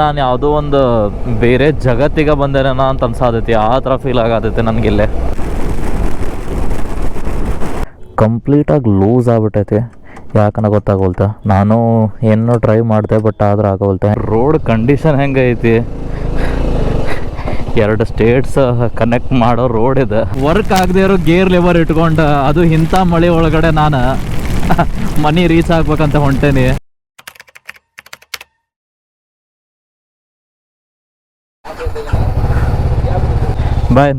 ನಾನು ಯಾವುದೋ ಒಂದು ಬೇರೆ ಜಗತ್ತಿಗೆ ಬಂದೇನ ಅಂತ ಅನ್ಸಾದೈತಿ, ಆ ಥರ ಫೀಲ್ ಆಗತೈತಿ ನನಗಿಲ್ಲೇ. ಕಂಪ್ಲೀಟಾಗಿ ಲೂಸ್ ಆಗ್ಬಿಟ್ಟೈತಿ, ಯಾಕನ್ನ ಗೊತ್ತಾಗೋಲ್ತ. ನಾನು ಏನೋ ಟ್ರೈ ಮಾಡಿದೆ ಬಟ್ ಆದ್ರೆ ಆಗೋಲ್ತೆ. ರೋಡ್ ಕಂಡೀಷನ್ ಹೆಂಗೈತಿ, 2 ಸ್ಟೇಟ್ಸ್ ಕನೆಕ್ಟ್ ಮಾಡೋ ರೋಡ್ ಇದೆ. ವರ್ಕ್ ಆಗದೆ ಇರೋ ಗೇರ್ ಲೆವರ್ ಇಟ್ಕೊಂಡು ಅದು ಇಂಥ ಮಳೆ ಒಳಗಡೆ ನಾನು ಮನೆ ರೀಚ್ ಆಗ್ಬೇಕಂತ ಹೊಂಟೇನಿ. ಬಾಯ್.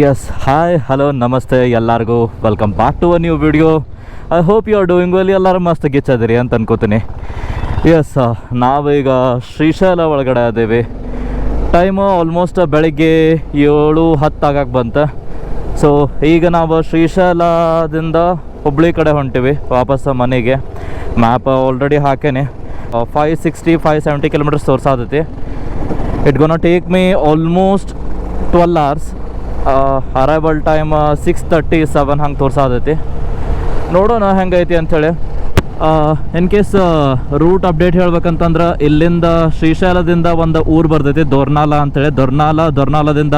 ಎಸ್, ಹಾಯ್, ಹಲೋ, ನಮಸ್ತೆ ಎಲ್ಲರಿಗೂ. Welcome back to a new video. I hope you are doing well. ಎಲ್ಲರೂ ಮಸ್ತ್ ಗಿಚ್ಚದಿರಿ ಅಂತ ಅನ್ಕೋತೀನಿ. ಎಸ್, ನಾವೀಗ ಶ್ರೀಶೈಲ ಒಳಗಡೆ ಅದೇವಿ. ಟೈಮು ಆಲ್ಮೋಸ್ಟ್ ಬೆಳಿಗ್ಗೆ 7:10 ಆಗಕ್ಕೆ ಬಂತು. ಸೊ ಈಗ ನಾವು ಶ್ರೀಶೈಲದಿಂದ ಹುಬ್ಳಿ ಕಡೆ ಹೊಂಟಿವಿ ವಾಪಸ್ ಮನೆಗೆ. ಮ್ಯಾಪ್ ಆಲ್ರೆಡಿ ಹಾಕೇನೆ. 560-570 ಕಿಲೋಮೀಟರ್ಸ್ ತೋರ್ಸಾದೈತಿ. It gonna take me almost 12 hours. Arrival time 6:37 ಹಂಗೆ ತೋರ್ಸಾದೈತಿ. ನೋಡೋಣ ಹೆಂಗೈತಿ ಅಂಥೇಳಿ. ಇನ್ ಕೇಸ್ ರೂಟ್ ಅಪ್ಡೇಟ್ ಹೇಳ್ಬೇಕಂತಂದ್ರೆ ಇಲ್ಲಿಂದ ಶ್ರೀಶೈಲದಿಂದ ಒಂದು ಊರು ಬರ್ತೈತಿ ದೊರ್ನಾಲ ಅಂಥೇಳಿ. ದೊರ್ನಾಲದಿಂದ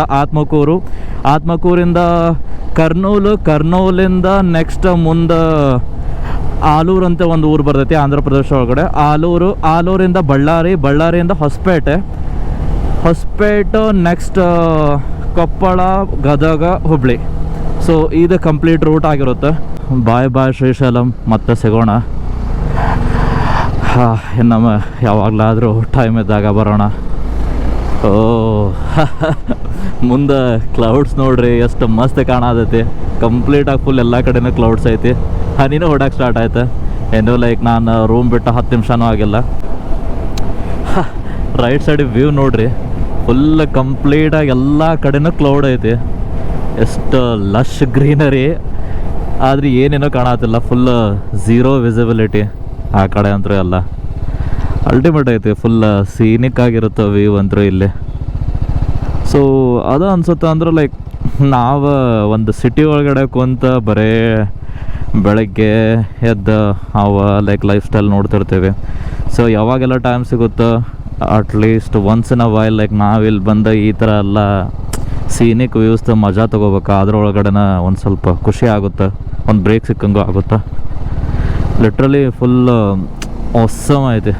ಆತ್ಮಕೂರಿಂದ ಕರ್ನೂಲಿಂದ ನೆಕ್ಸ್ಟ್ ಮುಂದೆ ಆಲೂರು ಅಂತ ಒಂದು ಊರು ಬರ್ತೈತಿ ಆಂಧ್ರ ಪ್ರದೇಶ ಒಳಗಡೆ. ಆಲೂರಿಂದ ಬಳ್ಳಾರಿಯಿಂದ ಹೊಸಪೇಟೆ, ನೆಕ್ಸ್ಟ್ ಕೊಪ್ಪಳ, ಗದಗ, ಹುಬ್ಳಿ. ಸೊ ಇದು ಕಂಪ್ಲೀಟ್ ರೂಟ್ ಆಗಿರುತ್ತೆ. ಬಾಯ್ ಶ್ರೀಶೈಲಂ, ಮತ್ತೆ ಸಿಗೋಣ. ನಮ್ಮ ಯಾವಾಗಲಾದರೂ ಟೈಮ್ ಇದ್ದಾಗ ಬರೋಣ. ಓ ಮುಂದೆ ಕ್ಲೌಡ್ಸ್ ನೋಡ್ರಿ ಎಷ್ಟು ಮಸ್ತ್ ಕಾಣತೈತಿ. ಕಂಪ್ಲೀಟಾಗಿ ಫುಲ್ ಎಲ್ಲ ಕಡೆನೂ ಕ್ಲೌಡ್ಸ್ ಐತಿ. ಹನಿನೂ ಹೊಡಕ್ಕೆ ಸ್ಟಾರ್ಟ್ ಆಯ್ತು. ಏನೋ ಲೈಕ್ ನಾನು ರೂಮ್ ಬಿಟ್ಟು 10 ನಿಮಿಷನೂ ಆಗಿಲ್ಲ. ರೈಟ್ ಸೈಡಿಗೆ ವ್ಯೂ ನೋಡ್ರಿ, ಫುಲ್ ಕಂಪ್ಲೀಟಾಗಿ ಎಲ್ಲ ಕಡೆನೂ ಕ್ಲೌಡ್ ಐತಿ. ಎಷ್ಟು ಲಶ್ ಗ್ರೀನರಿ, ಆದರೆ ಏನೇನೋ ಕಾಣತ್ತಿಲ್ಲ. ಫುಲ್ ಝೀರೋ ವಿಸಿಬಿಲಿಟಿ ಆ ಕಡೆ ಅಂತೂ ಎಲ್ಲ. ಅಲ್ಟಿಮೇಟ್ ಐತಿ, ಫುಲ್ ಸೀನಿಕ್ ಆಗಿರುತ್ತೆ ವ್ಯೂ ಅಂತೂ ಇಲ್ಲಿ. ಸೊ ಅದು ಅನ್ಸುತ್ತೆ ಅಂದ್ರೆ ಲೈಕ್ ನಾವು ಒಂದು ಸಿಟಿ ಒಳಗಡೆ ಕುಂತ ಬರೀ ಬೆಳಗ್ಗೆ ಎದ್ದು ಲೈಕ್ ಲೈಫ್ ಸ್ಟೈಲ್ ನೋಡ್ತಿರ್ತೀವಿ. ಸೊ ಯಾವಾಗೆಲ್ಲ ಟೈಮ್ ಸಿಗುತ್ತೋ at least once in a while like ನಾವಿಲ್ಲಿ ಬಂದ ಈ ಥರ ಎಲ್ಲ ಸೀನಿಕ್ ವ್ಯೂಸ್ ಮಜಾ ತೊಗೋಬೇಕು. ಅದ್ರೊಳಗಡೆನ ಒಂದು ಸ್ವಲ್ಪ ಖುಷಿ ಆಗುತ್ತೆ, ಒಂದು ಬ್ರೇಕ್ ಸಿಕ್ಕಂಗೂ ಆಗುತ್ತೆ. ಲಿಟ್ರಲಿ ಫುಲ್ ಆಸಮ್ ಐತಿ,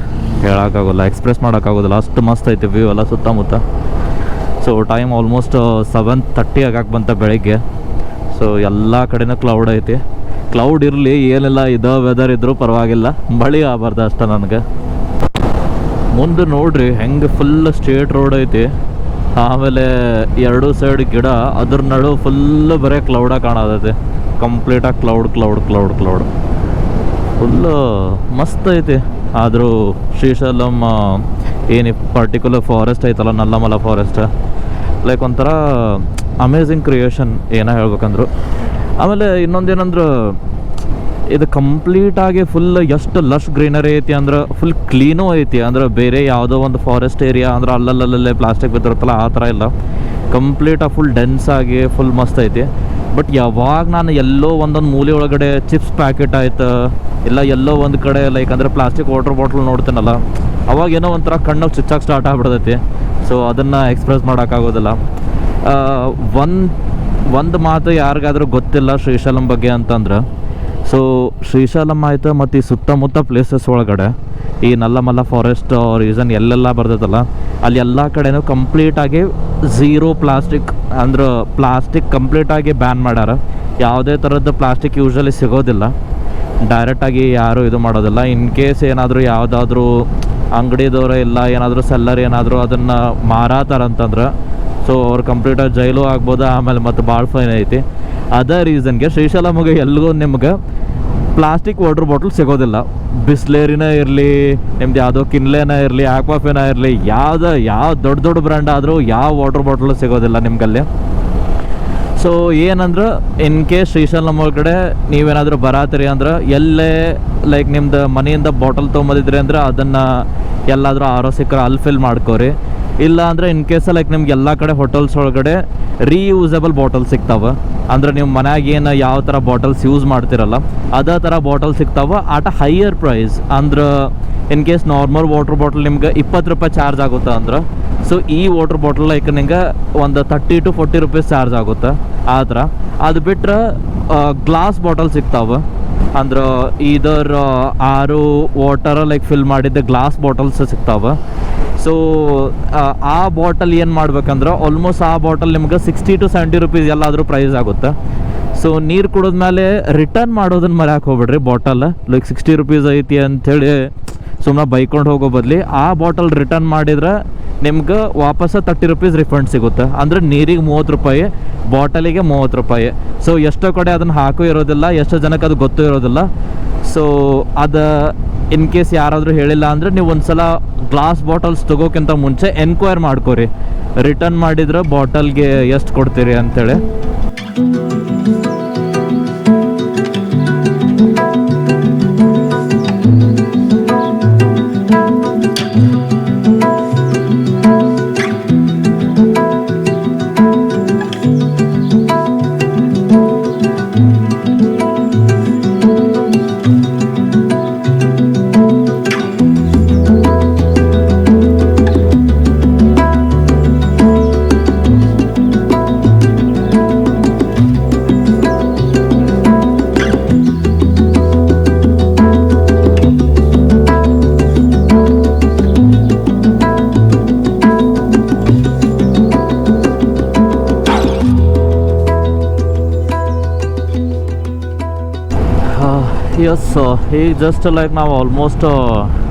ಹೇಳೋಕ್ಕಾಗೋಲ್ಲ, ಎಕ್ಸ್ಪ್ರೆಸ್ ಮಾಡೋಕ್ಕಾಗೋದಿಲ್ಲ, ಅಷ್ಟು ಮಸ್ತ್ ಐತಿ ವ್ಯೂ ಎಲ್ಲ ಸುತ್ತಮುತ್ತ. ಸೊ ಟೈಮ್ ಆಲ್ಮೋಸ್ಟ್ 7:30 ಆಗಕ್ಕೆ ಬಂತ ಬೆಳಗ್ಗೆ. ಸೊ ಎಲ್ಲ ಕಡೆನೂ ಕ್ಲೌಡ್ ಐತಿ. ಕ್ಲೌಡ್ ಇರಲಿ ಏನೆಲ್ಲ ಇದೋ ವೆದರ್ ಇದ್ರೂ ಪರವಾಗಿಲ್ಲ, ಮಳೆ ಆಗಬಾರ್ದು ಅಷ್ಟೇ ನನಗೆ. ಮುಂದೆ ನೋಡ್ರಿ ಹೆಂಗೆ ಫುಲ್ ಸ್ಟ್ರೇಟ್ ರೋಡ್ ಐತಿ. ಆಮೇಲೆ 2 ಸೈಡ್ ಗಿಡ, ಅದ್ರ ನಡು ಫುಲ್ಲು ಬರೀ ಕ್ಲೌಡ ಕಾಣತೈತಿ. ಕಂಪ್ಲೀಟಾಗಿ ಕ್ಲೌಡ್ ಫುಲ್ಲು ಮಸ್ತ್ ಐತಿ. ಆದರೂ ಶ್ರೀಶೈಲಂ ಏನು ಪರ್ಟಿಕ್ಯುಲರ್ ಫಾರೆಸ್ಟ್ ಐತಲ್ಲ, ನಲ್ಲಮಲ ಫಾರೆಸ್ಟ್, ಲೈಕ್ ಒಂಥರ ಅಮೇಝಿಂಗ್ ಕ್ರಿಯೇಷನ್ ಏನೋ ಹೇಳ್ಬೇಕಂದ್ರು. ಆಮೇಲೆ ಇನ್ನೊಂದೇನಂದ್ರೆ ಇದು ಕಂಪ್ಲೀಟಾಗಿ ಫುಲ್ ಎಷ್ಟು ಲಶ್ ಗ್ರೀನರಿ ಐತಿ ಅಂದ್ರೆ ಫುಲ್ ಕ್ಲೀನೂ ಐತಿ. ಅಂದ್ರೆ ಬೇರೆ ಯಾವುದೋ ಒಂದು ಫಾರೆಸ್ಟ್ ಏರಿಯಾ ಅಂದ್ರೆ ಅಲ್ಲಲ್ಲೇ ಪ್ಲಾಸ್ಟಿಕ್ ಬಿದ್ದಿರುತ್ತಲ್ಲ ಆ ಥರ ಇಲ್ಲ. ಕಂಪ್ಲೀಟಾಗಿ ಫುಲ್ ಡೆನ್ಸ್ ಆಗಿ ಫುಲ್ ಮಸ್ತ್ ಐತಿ. ಬಟ್ ಯಾವಾಗ ನಾನು ಎಲ್ಲೋ ಒಂದೊಂದು ಮೂಲೆ ಒಳಗಡೆ ಚಿಪ್ಸ್ ಪ್ಯಾಕೆಟ್ ಆಯ್ತು, ಇಲ್ಲ ಎಲ್ಲೋ ಒಂದು ಕಡೆ ಲೈಕ್ ಅಂದರೆ ಪ್ಲಾಸ್ಟಿಕ್ ವಾಟರ್ ಬಾಟ್ಲ್ ನೋಡ್ತೀನಲ್ಲ, ಅವಾಗ ಏನೋ ಒಂಥರ ಕಣ್ಣು ಚುಚ್ಚಕ್ಕೆ ಸ್ಟಾರ್ಟ್ ಆಗ್ಬಿಡ್ತೈತಿ. ಸೊ ಅದನ್ನು ಎಕ್ಸ್ಪ್ರೆಸ್ ಮಾಡೋಕ್ಕಾಗೋದಿಲ್ಲ. ಒಂದು ಮಾತು ಯಾರಿಗಾದ್ರೂ ಗೊತ್ತಿಲ್ಲ ಶ್ರೀಶೈಲಂ ಬಗ್ಗೆ ಅಂತಂದ್ರೆ, ಸೊ ಶ್ರೀಶೈಲಂ ಆಯಿತು ಮತ್ತು ಈ ಸುತ್ತಮುತ್ತ ಪ್ಲೇಸಸ್ ಒಳಗಡೆ ಈ ನಲ್ಲಮಲ್ಲ ಫಾರೆಸ್ಟ್ ರೀಸನ್ ಎಲ್ಲೆಲ್ಲ ಬರ್ತೈತಲ್ಲ, ಅಲ್ಲಿ ಎಲ್ಲ ಕಡೆನೂ ಕಂಪ್ಲೀಟಾಗಿ ಝೀರೋ ಪ್ಲಾಸ್ಟಿಕ್, ಅಂದ್ರೆ ಪ್ಲಾಸ್ಟಿಕ್ ಕಂಪ್ಲೀಟಾಗಿ ಬ್ಯಾನ್ ಮಾಡ್ಯಾರ. ಯಾವುದೇ ಥರದ್ದು ಪ್ಲಾಸ್ಟಿಕ್ ಯೂಶ್ವಲಿ ಸಿಗೋದಿಲ್ಲ, ಡೈರೆಕ್ಟಾಗಿ ಯಾರೂ ಇದು ಮಾಡೋದಿಲ್ಲ. ಇನ್ ಕೇಸ್ ಏನಾದರೂ ಯಾವುದಾದ್ರೂ ಅಂಗಡಿದವರು ಇಲ್ಲ ಏನಾದರೂ ಸೆಲ್ಲರ್ ಏನಾದರೂ ಅದನ್ನು ಮಾರಾತಾರಂತಂದ್ರೆ ಸೊ ಅವ್ರು ಕಂಪ್ಲೀಟಾಗಿ ಜೈಲು ಆಗ್ಬೋದು, ಆಮೇಲೆ ಮತ್ತು ಭಾಳ ಫೈನ್ ಐತಿ. ಅದೇ ರೀಸನ್ಗೆ ಶ್ರೀಶೈಲಮ್ಗೆ ಎಲ್ಲಿಗೂ ನಿಮ್ಗೆ ಪ್ಲಾಸ್ಟಿಕ್ ವಾಟರ್ ಬಾಟಲ್ ಸಿಗೋದಿಲ್ಲ. ಬಿಸ್ಲೇರಿನೇ ಇರಲಿ, ನಿಮ್ದು ಯಾವುದೋ ಕಿನ್ಲೇನೇ ಇರಲಿ, ಆಕ್ವಾಫಿನೇ ಇರಲಿ, ಯಾವ ದೊಡ್ಡ ಬ್ರ್ಯಾಂಡ್ ಆದರೂ ಯಾವ ವಾಟರ್ ಬಾಟಲು ಸಿಗೋದಿಲ್ಲ ನಿಮ್ಗಲ್ಲಿ. ಸೊ ಏನಂದ್ರೆ ಇನ್ ಕೇಸ್ ಶ್ರೀಶೈಲಂ ಒಳಗಡೆ ನೀವೇನಾದರೂ ಬರಾತಿರಿ ಅಂದ್ರೆ ಎಲ್ಲೇ ಲೈಕ್ ನಿಮ್ದು ಮನೆಯಿಂದ ಬಾಟಲ್ ತೊಗೊಂಬಂದಿದ್ರಿ ಅಂದ್ರೆ ಅದನ್ನು ಎಲ್ಲಾದರೂ ಆರೋ ಸಿಕ್ಕರೆ ಅಲ್ಲಿ ಫಿಲ್ ಮಾಡ್ಕೋರಿ. ಇಲ್ಲ ಅಂದರೆ ಇನ್ ಕೇಸ್ ಲೈಕ್ ನಿಮ್ಗೆ ಎಲ್ಲ ಕಡೆ ಹೋಟೆಲ್ಸ್ ಒಳಗಡೆ ರೀಯೂಸಬಲ್ ಬಾಟಲ್ ಸಿಗ್ತಾವೆ. ಅಂದ್ರೆ ನೀವು ಮನ್ಯಾಗ ಏನು ಯಾವ ಥರ ಬಾಟಲ್ಸ್ ಯೂಸ್ ಮಾಡ್ತಿರಲ್ಲ ಅದೇ ಥರ ಬಾಟಲ್ ಸಿಗ್ತಾವೆ ಆಟ ಹೈಯರ್ ಪ್ರೈಸ್. ಅಂದ್ರೆ in case normal water bottle ನಿಮ್ಗೆ 20 ರೂಪಾಯಿ ಚಾರ್ಜ್ ಆಗುತ್ತೆ ಅಂದ್ರೆ, ಸೊ ಈ ವಾಟರ್ ಬಾಟಲ್ ಲೈಕ್ ನಿಂಗೆ ಒಂದು 30 to 40 ರೂಪೀಸ್ ಚಾರ್ಜ್ ಆಗುತ್ತೆ ಆ ಥರ. ಅದು ಬಿಟ್ಟರೆ ಗ್ಲಾಸ್ ಬಾಟಲ್ ಸಿಗ್ತಾವೆ. ಅಂದ್ರೆ ಇದರ 6 ವಾಟರ್ ಲೈಕ್ ಫಿಲ್ ಮಾಡಿದ್ದ ಗ್ಲಾಸ್ ಬಾಟಲ್ಸ್ ಸಿಗ್ತಾವೆ. ಸೊ ಆ ಬಾಟಲ್ ಏನು ಮಾಡ್ಬೇಕಂದ್ರೆ ಆಲ್ಮೋಸ್ಟ್ ಆ ಬಾಟಲ್ ನಿಮ್ಗೆ 60 to 70 ರೂಪೀಸ್ ಎಲ್ಲಾದರೂ ಪ್ರೈಸ್ ಆಗುತ್ತೆ. ಸೊ ನೀರು ಕುಡಿದ್ಮೇಲೆ ರಿಟರ್ನ್ ಮಾಡೋದನ್ನ ಮರ್ಯಾಕೆ ಹೋಗ್ಬೇಡ್ರಿ. ಬಾಟಲ್ ಲೈಕ್ 60 ರೂಪೀಸ್ ಐತಿ ಅಂಥೇಳಿ ಸುಮ್ಮನೆ ಬೈಕೊಂಡು ಹೋಗೋ ಬದಲಿ ಆ ಬಾಟಲ್ ರಿಟರ್ನ್ ಮಾಡಿದ್ರೆ ನಿಮ್ಗೆ ವಾಪಸ್ 30 ರೂಪೀಸ್ ರಿಫಂಡ್ ಸಿಗುತ್ತೆ. ಅಂದರೆ ನೀರಿಗೆ 30 ರೂಪಾಯಿ, ಬಾಟಲಿಗೆ 30 ರೂಪಾಯಿ. ಸೊ ಎಷ್ಟೋ ಕಡೆ ಅದನ್ನು ಹಾಕೋ ಇರೋದಿಲ್ಲ, ಎಷ್ಟೋ ಜನಕ್ಕೆ ಅದು ಗೊತ್ತೂ ಇರೋದಿಲ್ಲ. ಸೊ ಅದು ಇನ್ ಕೇಸ್ ಯಾರಾದರೂ ಹೇಳಿಲ್ಲ ಅಂದರೆ ನೀವು ಒಂದು ಸಲ ಗ್ಲಾಸ್ ಬಾಟಲ್ಸ್ ತೊಗೋಕ್ಕಿಂತ ಮುಂಚೆ ಎನ್ಕ್ವೈರ್ ಮಾಡ್ಕೋರಿ, ರಿಟರ್ನ್ ಮಾಡಿದ್ರೆ ಬಾಟಲ್ಗೆ ಎಷ್ಟು ಕೊಡ್ತೀರಿ ಅಂಥೇಳಿ. ಎಸ್, ಈಗ ಜಸ್ಟ್ ಲೈಕ್ ನಾವು ಆಲ್ಮೋಸ್ಟ್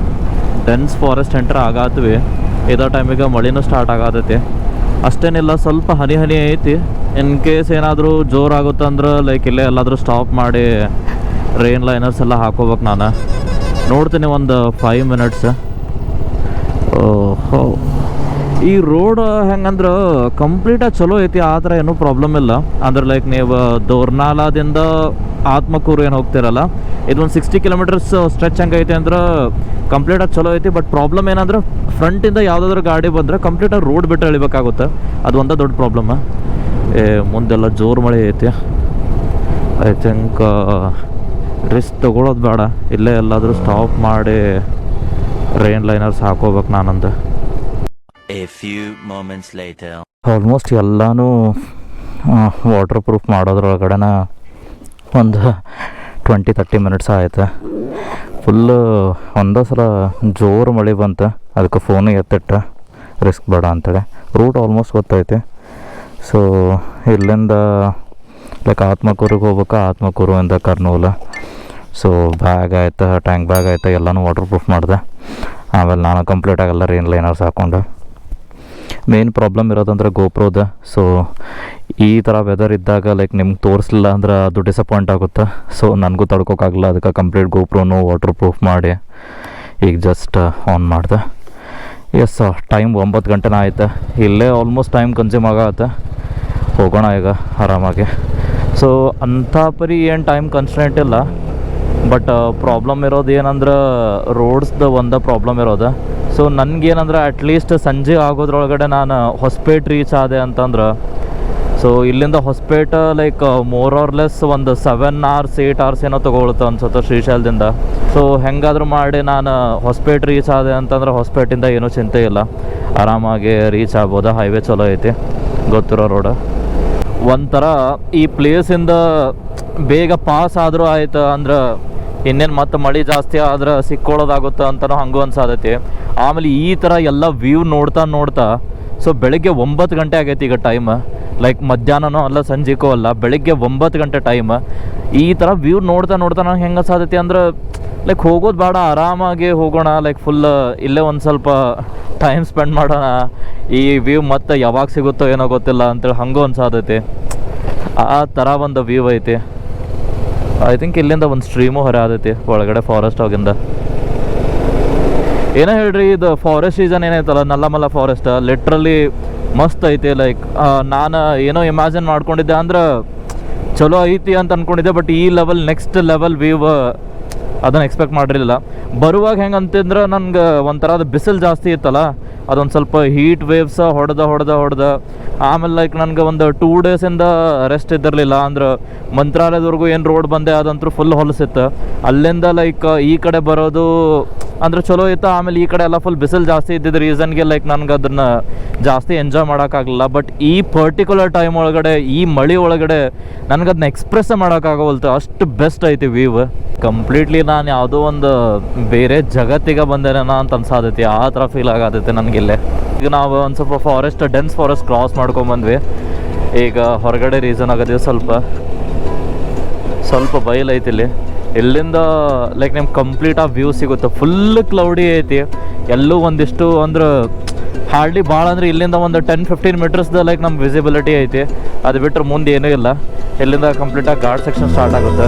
ಡೆನ್ಸ್ ಫಾರೆಸ್ಟ್ ಎಂಟರ್ ಆಗತ್ತೀವಿ. ಇದೇ ಟೈಮಿಗೆ ಮಳಿನೂ ಸ್ಟಾರ್ಟ್ ಆಗತೈತಿ. ಅಷ್ಟೇನಿಲ್ಲ, ಸ್ವಲ್ಪ ಹನಿ ಹನಿ ಐತಿ. ಇನ್ ಕೇಸ್ ಏನಾದರೂ ಜೋರಾಗುತ್ತಂದ್ರೆ ಲೈಕ್ ಇಲ್ಲೇ ಎಲ್ಲಾದರೂ ಸ್ಟಾಪ್ ಮಾಡಿ ರೈನ್ ಲೈನರ್ಸ್ ಎಲ್ಲ ಹಾಕೋಬೇಕು. ನಾನು ನೋಡ್ತೀನಿ ಒಂದು 5 ಮಿನಿಟ್ಸ್. ಓಹೋ, ಈ ರೋಡ್ ಹೆಂಗಂದ್ರೆ ಕಂಪ್ಲೀಟಾಗಿ ಚಲೋ ಐತಿ, ಆ ಥರ ಏನೂ ಪ್ರಾಬ್ಲಮ್ ಇಲ್ಲ. ಅಂದ್ರೆ ಲೈಕ್ ನೀವು ದೋರ್ನಾಲಾದಿಂದ ಆತ್ಮಕೂರು ಏನು ಹೋಗ್ತಿರಲ್ಲ, ಇದೊಂದು 60 ಕಿಲೋಮೀಟರ್ಸ್ ಸ್ಟ್ರೆಚ್ ಹೆಂಗೈತೆ ಅಂದ್ರೆ ಕಂಪ್ಲೀಟಾಗಿ ಚಲೋ ಐತಿ. ಬಟ್ ಪ್ರಾಬ್ಲಮ್ ಏನಂದ್ರೆ ಫ್ರಂಟಿಂದ ಯಾವುದಾದ್ರೂ ಗಾಡಿ ಬಂದರೆ ಕಂಪ್ಲೀಟಾಗಿ ರೋಡ್ ಬಿಟ್ಟು ಎಳಿಬೇಕಾಗುತ್ತೆ. ಅದು ಒಂದೇ ದೊಡ್ಡ ಪ್ರಾಬ್ಲಮ್. ಮುಂದೆಲ್ಲ ಜೋರು ಮಳೆ ಐತಿ. ಐ ಥಿಂಕ್ ರಿಸ್ಕ್ ತೊಗೊಳೋದು ಬೇಡ, ಇಲ್ಲೇ ಎಲ್ಲಾದರೂ ಸ್ಟಾಪ್ ಮಾಡಿ ರೈನ್ ಲೈನರ್ಸ್ ಹಾಕೋಬೇಕು ನಾನಂತ. ಆಲ್ಮೋಸ್ಟ್ ಎಲ್ಲನೂ ವಾಟರ್ ಪ್ರೂಫ್ ಮಾಡೋದ್ರೊಳಗಡೆನ ಒಂದು 20-30 ಮಿನಿಟ್ಸ್ ಆಯ್ತು. ಫುಲ್ಲು ಒಂದೇ ಸಲ ಜೋರು ಮಳೆ ಬಂತು, ಅದಕ್ಕೆ ಫೋನು ಎತ್ತಿಟ್ಟ ರಿಸ್ಕ್ ಬೇಡ ಅಂತೇಳಿ. ರೂಟ್ ಆಲ್ಮೋಸ್ಟ್ ಗೊತ್ತೈತಿ. ಸೊ ಇಲ್ಲಿಂದ ಲೈಕ್ ಆತ್ಮಕೂರಿಗೆ ಹೋಗ್ಬೇಕು, ಆತ್ಮಕೂರಿಂದ ಕರ್ನೂಲು. ಸೊ ಬ್ಯಾಗ್ ಆಯ್ತು, ಟ್ಯಾಂಕ್ ಬ್ಯಾಗ್ ಆಯ್ತು, ಎಲ್ಲನೂ ವಾಟರ್ ಪ್ರೂಫ್ ಮಾಡಿದೆ. ಆಮೇಲೆ ನಾನು ಕಂಪ್ಲೀಟಾಗೆಲ್ಲ ರೈನ್ ಲೈನರ್ಸ್ ಹಾಕ್ಕೊಂಡು. ಮೇನ್ ಪ್ರಾಬ್ಲಮ್ ಇರೋದಂದ್ರೆ ಗೋಪ್ರೋದ. ಸೊ ಈ ಥರ ವೆದರ್ ಇದ್ದಾಗ ಲೈಕ್ ನಿಮ್ಗೆ ತೋರಿಸ್ಲಿಲ್ಲ ಅಂದ್ರೆ ಅದು ಡಿಸಪಾಯಿಂಟ್ ಆಗುತ್ತೆ. ಸೊ ನನಗೂ ತಡ್ಕೋಕ್ಕಾಗಲ್ಲ, ಅದಕ್ಕೆ ಕಂಪ್ಲೀಟ್ ಗೋಪ್ರೋನು ವಾಟರ್ ಪ್ರೂಫ್ ಮಾಡಿ ಈಗ ಜಸ್ಟ್ ಆನ್ ಮಾಡಿದೆ. ಎಸ್, ಟೈಮ್ 9 ಗಂಟೆನ ಆಯ್ತು. ಇಲ್ಲೇ ಆಲ್ಮೋಸ್ಟ್ ಟೈಮ್ ಕನ್ಸ್ಯೂಮ್ ಆಗತ್ತೆ. ಹೋಗೋಣ ಈಗ ಆರಾಮಾಗಿ. ಸೊ ಅಂಥ ಪರಿ ಏನು ಟೈಮ್ ಕನ್ಸ್ಟೆಂಟ್ ಇಲ್ಲ. ಬಟ್ ಪ್ರಾಬ್ಲಮ್ ಇರೋದು ಏನಂದ್ರೆ ರೋಡ್ಸ್ದು ಒಂದೇ ಪ್ರಾಬ್ಲಮ್ ಇರೋದು. ಸೊ ನನಗೇನಂದ್ರೆ ಅಟ್ಲೀಸ್ಟ್ ಸಂಜೆ ಆಗೋದ್ರೊಳಗಡೆ ನಾನು ಹೊಸಪೇಟೆ ರೀಚ್ ಆದೆ ಅಂತಂದ್ರೆ, ಸೊ ಇಲ್ಲಿಂದ Hospet like more or less ಒಂದು 7 hours 8 hours ಏನೋ ತೊಗೊಳುತ್ತೆ ಅನ್ಸುತ್ತೆ ಶ್ರೀಶೈಲದಿಂದ. ಸೊ ಹೆಂಗಾದರೂ ಮಾಡಿ ನಾನು ಹೊಸಪೇಟೆ ರೀಚ್ ಆದೆ ಅಂತಂದ್ರೆ ಹೊಸಪೇಟಿಂದ ಏನೂ ಚಿಂತೆ ಇಲ್ಲ, ಆರಾಮಾಗಿ ರೀಚ್ ಆಗ್ಬೋದು. ಹೈವೇ ಚಲೋ ಐತಿ, ಗೊತ್ತಿರೋ ರೋಡ್. ಒಂಥರ ಈ ಪ್ಲೇಸಿಂದ ಬೇಗ ಪಾಸ್ ಆದರೂ ಆಯ್ತು ಅಂದ್ರೆ ಇನ್ನೇನು ಮತ್ತೆ ಮಳೆ ಜಾಸ್ತಿ ಆದ್ರೆ ಸಿಕ್ಕೊಳ್ಳೋದಾಗುತ್ತೆ ಅಂತಲೂ ಹಂಗೂ ಅನ್ಸಾದೈತಿ. ಆಮೇಲೆ ಈ ಥರ ಎಲ್ಲ ವ್ಯೂ ನೋಡ್ತಾ ಸೊ ಬೆಳಗ್ಗೆ 9 ಗಂಟೆ ಆಗೈತಿ ಈಗ ಟೈಮ್. ಲೈಕ್ ಮಧ್ಯಾಹ್ನನೋ ಅಲ್ಲ ಸಂಜೆಗೂ ಅಲ್ಲ, ಬೆಳಗ್ಗೆ 9 ಗಂಟೆ ಟೈಮ್. ಈ ಥರ ವ್ಯೂ ನೋಡ್ತಾ ನಂಗೆ ಹೆಂಗೆ ಅನ್ಸಾದೈತಿ ಅಂದ್ರೆ ಲೈಕ್ ಹೋಗೋದು ಬೇಡ, ಆರಾಮಾಗಿ ಹೋಗೋಣ. ಲೈಕ್ ಫುಲ್ ಇಲ್ಲೇ ಒಂದು ಸ್ವಲ್ಪ ಟೈಮ್ ಸ್ಪೆಂಡ್ ಮಾಡೋಣ, ಈ ವ್ಯೂ ಮತ್ತೆ ಯಾವಾಗ ಸಿಗುತ್ತೋ ಏನೋ ಗೊತ್ತಿಲ್ಲ ಅಂತೇಳಿ ಹಂಗೂ ಅನ್ಸಾದೈತಿ. ಆ ಥರ ಒಂದು ವ್ಯೂ ಐತಿ. ಐ ಥಿಂಕ್ ಇಲ್ಲಿಂದ ಒಂದು ಸ್ಟ್ರೀಮು ಹೊರ ಆದೈತಿ ಒಳಗಡೆ ಫಾರೆಸ್ಟ್ ಹೋಗಿಂದ. ಏನೋ ಹೇಳ್ರಿ, ಇದು ಫಾರೆಸ್ಟ್ ಸೀಸನ್ ಏನೈತಲ್ಲ, ನಲ್ಲಮಲ್ಲ ಫಾರೆಸ್ಟ್ ಲಿಟ್ರಲಿ ಮಸ್ತ್ ಐತಿ. ಲೈಕ್ ನಾನು ಏನೋ ಇಮ್ಯಾಜಿನ್ ಮಾಡ್ಕೊಂಡಿದ್ದೆ ಅಂದ್ರೆ ಚಲೋ ಐತಿ ಅಂತ ಅಂದ್ಕೊಂಡಿದ್ದೆ. ಬಟ್ ಈ ಲೆವೆಲ್ ನೆಕ್ಸ್ಟ್ ಲೆವೆಲ್ ವ್ಯೂ ಅದನ್ನು ಎಕ್ಸ್ಪೆಕ್ಟ್ ಮಾಡಿರಲಿಲ್ಲ. ಬರುವಾಗ ಹೆಂಗೆ ಅಂತಂದ್ರೆ ನನಗೆ ಒಂಥರ ಅದು ಬಿಸಿಲು ಜಾಸ್ತಿ ಇತ್ತಲ್ಲ, ಅದೊಂದು ಸ್ವಲ್ಪ ಹೀಟ್ ವೇವ್ಸ ಹೊಡೆದ ಆಮೇಲೆ ಲೈಕ್ ನನಗೆ ಒಂದು 2 ಡೇಸಿಂದ ರೆಸ್ಟ್ ಇದ್ದಿರಲಿಲ್ಲ. ಅಂದ್ರೆ ಮಂತ್ರಾಲಯದವರೆಗೂ ಏನು ರೋಡ್ ಬಂದೆ ಅದಂತೂ ಫುಲ್ ಹೊಲಸಿತ್ತು. ಅಲ್ಲಿಂದ ಲೈಕ್ ಈ ಕಡೆ ಬರೋದು ಅಂದ್ರೆ ಚಲೋ ಇತ್ತು. ಆಮೇಲೆ ಈ ಕಡೆ ಎಲ್ಲ ಫುಲ್ ಬಿಸಿಲು ಜಾಸ್ತಿ ಇದ್ದಿದ್ದ ರೀಸನ್ಗೆ ಲೈಕ್ ನನಗೆ ಅದನ್ನು ಜಾಸ್ತಿ ಎಂಜಾಯ್ ಮಾಡೋಕ್ಕಾಗಲಿಲ್ಲ. ಬಟ್ ಈ ಪರ್ಟಿಕ್ಯುಲರ್ ಟೈಮ್ ಒಳಗಡೆ, ಈ ಮಳೆ ಒಳಗಡೆ ನನಗದನ್ನ ಎಕ್ಸ್ಪ್ರೆಸ್ ಮಾಡೋಕ್ಕಾಗವಲ್ತು, ಅಷ್ಟು ಬೆಸ್ಟ್ ಐತಿ ವ್ಯೂ. ಕಂಪ್ಲೀಟ್ಲಿ ನಾನು ಯಾವುದೋ ಒಂದು ಬೇರೆ ಜಗತ್ತಿಗೆ ಬಂದೇನೇನೋ ಅಂತ ಅನ್ಸಾದೈತಿ, ಆ ಥರ ಫೀಲ್ ಆಗತೈತೆ ನನಗಿಲ್ಲೇ. ಈಗ ನಾವು ಒಂದು ಸ್ವಲ್ಪ ಡೆನ್ಸ್ ಫಾರೆಸ್ಟ್ ಕ್ರಾಸ್ ಮಾಡ್ಕೊಂಬಂದ್ವಿ. ಈಗ ಹೊರಗಡೆ ರೀಸನ್ ಆಗದೆ ಸ್ವಲ್ಪ ಬಯಲೈತಿಲ್ಲಿ. ಇಲ್ಲಿಂದ ಲೈಕ್ ನಿಮ್ಗೆ ಕಂಪ್ಲೀಟ್ ಆ ವ್ಯೂ ಸಿಗುತ್ತೆ. ಫುಲ್ ಕ್ಲೌಡಿ ಐತಿ, ಎಲ್ಲೂ ಒಂದಿಷ್ಟು ಅಂದ್ರೆ ಹಾರ್ಡ್ಲಿ ಭಾಳ ಅಂದ್ರೆ ಇಲ್ಲಿಂದ ಒಂದು 10-15 ಮೀಟರ್ಸ್ದ ಲೈಕ್ ನಮ್ಮ ವಿಸಿಬಿಲಿಟಿ ಐತಿ. ಅದು ಬಿಟ್ಟರೆ ಮುಂದೆ ಏನೂ ಇಲ್ಲ. ಇಲ್ಲಿಂದ ಕಂಪ್ಲೀಟಾಗಿ ಘಾಟ್ ಸೆಕ್ಷನ್ ಸ್ಟಾರ್ಟ್ ಆಗುತ್ತೆ.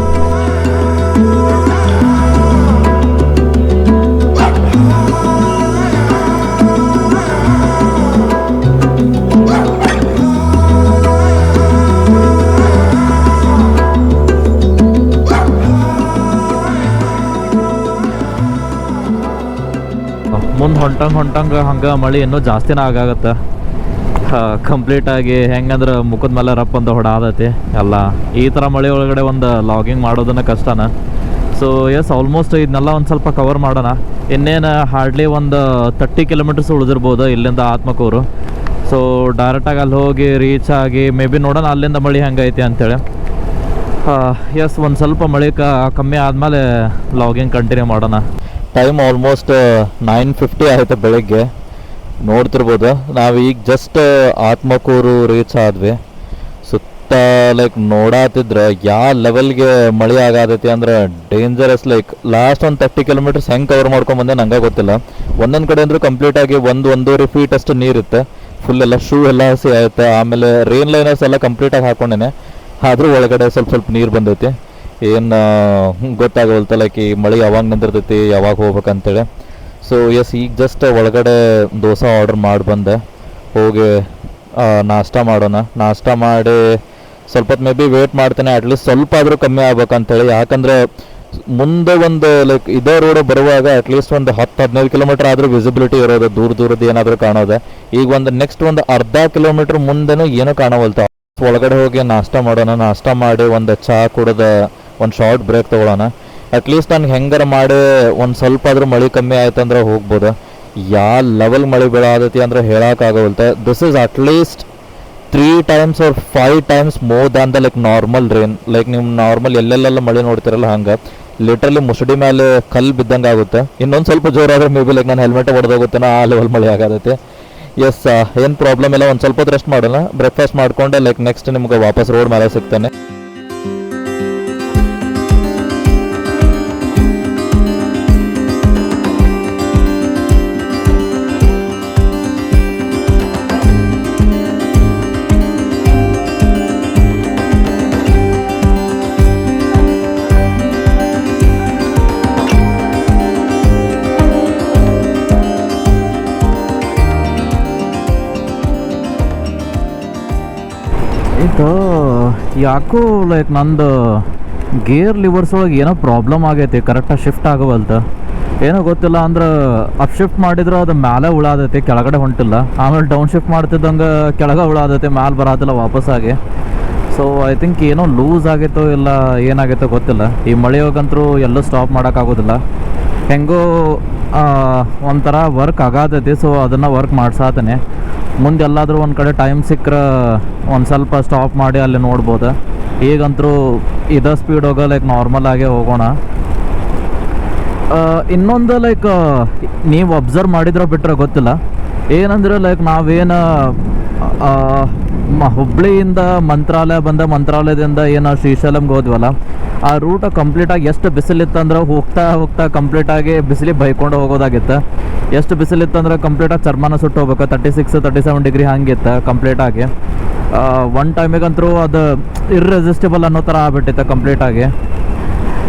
ಮುಂದೆ ಹೊಂಟಂಗೆ ಹಂಗೆ ಮಳೆ ಇನ್ನೂ ಜಾಸ್ತಿನೇ ಆಗಾಗತ್ತೆ. ಕಂಪ್ಲೀಟಾಗಿ ಹೆಂಗಂದ್ರೆ ಮುಖದ ಮೇಲೆ ರಪ್ ಅಂತ ಹೊಡಾದತಿ ಎಲ್ಲ. ಈ ಥರ ಮಳೆ ಒಳಗಡೆ ಒಂದು ಲಾಗಿಂಗ್ ಮಾಡೋದನ್ನ ಕಷ್ಟನ. ಸೊ ಎಸ್, ಆಲ್ಮೋಸ್ಟ್ ಇದನ್ನೆಲ್ಲ ಒಂದು ಸ್ವಲ್ಪ ಕವರ್ ಮಾಡೋಣ. ಇನ್ನೇನು ಹಾರ್ಡ್ಲಿ ಒಂದು 30 ಕಿಲೋಮೀಟರ್ಸ್ ಉಳಿದಿರ್ಬೋದು ಇಲ್ಲಿಂದ ಆತ್ಮಕೂರು. ಸೊ ಡೈರೆಕ್ಟಾಗಿ ಅಲ್ಲಿ ಹೋಗಿ ರೀಚ್ ಆಗಿ ಮೇ ಬಿ ನೋಡೋಣ ಅಲ್ಲಿಂದ ಮಳೆ ಹೆಂಗೈತಿ ಅಂತೇಳಿ. ಎಸ್, ಒಂದು ಸ್ವಲ್ಪ ಮಳೆ ಕಮ್ಮಿ ಆದಮೇಲೆ ಲಾಗಿಂಗ್ ಕಂಟಿನ್ಯೂ ಮಾಡೋಣ. ಟೈಮ್ ಆಲ್ಮೋಸ್ಟ್ 9:50 ಆಯಿತು ಬೆಳಗ್ಗೆ. ನೋಡ್ತಿರ್ಬೋದು ನಾವು ಈಗ ಜಸ್ಟ್ ಆತ್ಮಕೂರು ರೀಚ್ ಆದ್ವಿ. ಸುತ್ತ ಲೈಕ್ ನೋಡಾತಿದ್ರೆ ಯಾವ ಲೆವೆಲ್ಗೆ ಮಳೆ ಆಗತೈತಿ ಅಂದ್ರೆ ಡೇಂಜರಸ್. ಲೈಕ್ ಲಾಸ್ಟ್ ಒಂದು 30 ಕಿಲೋಮೀಟರ್ಸ್ ಹೆಂಗೆ ಕವರ್ ಮಾಡ್ಕೊಂಬಂದೆ ನಂಗೆ ಗೊತ್ತಿಲ್ಲ. ಒಂದೊಂದು ಕಡೆ ಅಂದರೂ ಕಂಪ್ಲೀಟಾಗಿ 1-1.5 ಫೀಟ್ ಅಷ್ಟು ನೀರಿರುತ್ತೆ. ಫುಲ್ ಎಲ್ಲ ಶೂ ಎಲ್ಲ ಹಸಿ ಆಗುತ್ತೆ. ಆಮೇಲೆ ರೈನ್ ಲೈನರ್ಸ್ ಎಲ್ಲ ಕಂಪ್ಲೀಟಾಗಿ ಹಾಕೊಂಡೇನೆ, ಆದರೂ ಒಳಗಡೆ ಸ್ವಲ್ಪ ನೀರು ಬಂದೈತಿ. ಏನು ಗೊತ್ತಾಗವಲ್ತ ಲೈಕ್ ಈ ಮಳೆ ಯಾವಾಗ ನಿಂದಿರ್ತೈತಿ, ಯಾವಾಗ ಹೋಗ್ಬೇಕಂತೇಳಿ. ಸೊ ಎಸ್, ಈಗ ಜಸ್ಟ್ ಒಳಗಡೆ ದೋಸೆ ಆರ್ಡರ್ ಮಾಡಿ ಬಂದೆ. ಹೋಗಿ ನಾಷ್ಟ ಮಾಡೋಣ. ನಾಷ್ಟ ಮಾಡಿ ಸ್ವಲ್ಪ ಹೊತ್ತು ಮೇ ಬಿ ವೇಟ್ ಮಾಡ್ತೇನೆ, ಅಟ್ಲೀಸ್ಟ್ ಸ್ವಲ್ಪ ಆದರೂ ಕಮ್ಮಿ ಆಗ್ಬೇಕಂತೇಳಿ. ಯಾಕಂದರೆ ಮುಂದೆ ಒಂದು ಲೈಕ್ ಇದೇ ರೋಡ್ ಬರುವಾಗ ಅಟ್ಲೀಸ್ಟ್ ಒಂದು 10-15 ಕಿಲೋಮೀಟರ್ ಆದರೂ ವಿಸಿಬಿಲಿಟಿ ಇರೋದು, ದೂರದ್ದು ಏನಾದರೂ ಕಾಣೋದೆ. ಈಗ ಒಂದು ನೆಕ್ಸ್ಟ್ ಒಂದು ಅರ್ಧ ಕಿಲೋಮೀಟ್ರ್ ಮುಂದೆನೂ ಏನೂ ಕಾಣವಲ್ತ. ಒಳಗಡೆ ಹೋಗಿ ನಾಷ್ಟ ಮಾಡೋಣ. ನಾಷ್ಟ ಮಾಡಿ ಒಂದು ಚಹಾ ಕುಡಿದ ಒಂದು ಶಾರ್ಟ್ ಬ್ರೇಕ್ ತೊಗೊಳ್ಳೋಣ. ಅಟ್ಲೀಸ್ಟ್ ನನಗೆ ಹೆಂಗಾರ ಮಾಡಿ ಒಂದು ಸ್ವಲ್ಪ ಆದರೂ ಮಳೆ ಕಮ್ಮಿ ಆಯ್ತು ಅಂದ್ರೆ ಹೋಗ್ಬೋದು. ಯಾವ ಲೆವೆಲ್ ಮಳೆ ಬೀಳಾದತಿ ಅಂದ್ರೆ ಹೇಳೋಕ್ಕಾಗವಲ್ತೆ. This is at least 3 times or 5 times more than the like normal rain. Like ನೀವು ನಾರ್ಮಲ್ ಎಲ್ಲೆಲ್ಲೆಲ್ಲ ಮಳೆ ನೋಡ್ತಿರಲ್ಲ ಹಂಗೆ ಲಿಟ್ರಲಿ ಮುಸುಡಿ ಮೇಲೆ ಕಲ್ಲು ಬಿದ್ದಂಗೆ ಆಗುತ್ತೆ. ಇನ್ನೊಂದು ಸ್ವಲ್ಪ ಜೋರಾದ್ರೆ ಮೇ ಬಿ ಲೈಕ್ ನಾನು ಹೆಲ್ಮೆಟ್ ಹೊಡೆದೋಗುತ್ತೇನೋ ಆ ಲೆವೆಲ್ ಮಳೆ ಆಗತೈತಿ. ಎಸ್, ಏನು ಪ್ರಾಬ್ಲಮ್ ಇಲ್ಲ. ಒಂದು ಸ್ವಲ್ಪ ಹೊತ್ತು ರೆಸ್ಟ್ ಮಾಡೋಣ. ಬ್ರೇಕ್ಫಾಸ್ಟ್ ಮಾಡಿಕೊಂಡೆ ಲೈಕ್ ನೆಕ್ಸ್ಟ್ ನಿಮ್ಗೆ ವಾಪಸ್ ರೋಡ್ ಮೇಲೆ ಸಿಗ್ತೇನೆ. ಇದು ಯಾಕೋ ಲೈಕ್ ನಂದು ಗೇರ್ ಲಿವರ್ಸ್ ಒಳಗೆ ಏನೋ ಪ್ರಾಬ್ಲಮ್ ಆಗೈತಿ, ಕರೆಕ್ಟಾಗಿ ಶಿಫ್ಟ್ ಆಗವಲ್ತ. ಏನೋ ಗೊತ್ತಿಲ್ಲ. ಅಂದ್ರೆ ಅಪ್ ಶಿಫ್ಟ್ ಮಾಡಿದ್ರೆ ಅದು ಮ್ಯಾಲೆ ಉಳಾದೈತಿ, ಕೆಳಗಡೆ ಹೊಂಟಿಲ್ಲ. ಆಮೇಲೆ ಡೌನ್ ಶಿಫ್ಟ್ ಮಾಡ್ತಿದ್ದಂಗೆ ಕೆಳಗೆ ಉಳಾದೈತಿ, ಮ್ಯಾಲೆ ಬರತ್ತಿಲ್ಲ ವಾಪಸ್ಸಾಗಿ. ಸೊ ಐ ಥಿಂಕ್ ಏನೋ ಲೂಸ್ ಆಗೈತೋ ಇಲ್ಲ ಏನಾಗೈತೋ ಗೊತ್ತಿಲ್ಲ. ಈ ಮಳೆಯಾಗಂತರೂ ಎಲ್ಲೂ ಸ್ಟಾಪ್ ಮಾಡೋಕ್ಕಾಗೋದಿಲ್ಲ. ಹೆಂಗೋ ಒಂಥರ ವರ್ಕ್ ಆಗತೈತಿ. ಸೊ ಅದನ್ನು ವರ್ಕ್ ಮಾಡ್ಸಾತೇನೆ. ಮುಂದೆ ಎಲ್ಲಾದರೂ ಒಂದು ಕಡೆ ಟೈಮ್ ಸಿಕ್ಕರೆ ಒಂದು ಸ್ವಲ್ಪ ಸ್ಟಾಪ್ ಮಾಡಿ ಅಲ್ಲಿ ನೋಡ್ಬೋದು. ಈಗಂತರೂ ಇದೇ ಸ್ಪೀಡ್ ಹೋಗೋ ಲೈಕ್ ನಾರ್ಮಲ್ ಆಗೇ ಹೋಗೋಣ. ಇನ್ನೊಂದು ಲೈಕ್ ನೀವು ಅಬ್ಸರ್ವ್ ಮಾಡಿದ್ರೋ ಬಿಟ್ಟರೆ ಗೊತ್ತಿಲ್ಲ, ಏನಂದರೆ ಲೈಕ್ ನಾವೇನು ಹುಬ್ಳಿಯಿಂದ ಮಂತ್ರಾಲಯ ಮಂತ್ರಾಲಯದಿಂದ ಏನು ಶ್ರೀಶೈಲಂಗೆ ಹೋದ್ವಲ್ಲ, ಆ ರೂಟ ಕಂಪ್ಲೀಟಾಗಿ ಎಷ್ಟು ಬಿಸಿಲಿತ್ತಂದ್ರೆ ಹೋಗ್ತಾ ಕಂಪ್ಲೀಟಾಗಿ ಬಿಸಿಲಿಗೆ ಬೈಕೊಂಡು ಹೋಗೋದಾಗಿತ್ತು. ಎಷ್ಟು ಬಿಸಿಲಿತ್ತಂದ್ರೆ ಕಂಪ್ಲೀಟಾಗಿ ಚರ್ಮನ ಸುಟ್ಟು ಹೋಗ್ಬೇಕು. 36-37 ಡಿಗ್ರಿ ಹಂಗಿತ್ತು ಕಂಪ್ಲೀಟಾಗಿ. ಒನ್ ಟೈಮಿಗಂತರೂ ಅದು ಇರ್ರೆಸಿಸ್ಟಿಬಲ್ ಅನ್ನೋ ಥರ ಆಗ್ಬಿಟ್ಟಿತ್ತು ಕಂಪ್ಲೀಟಾಗಿ.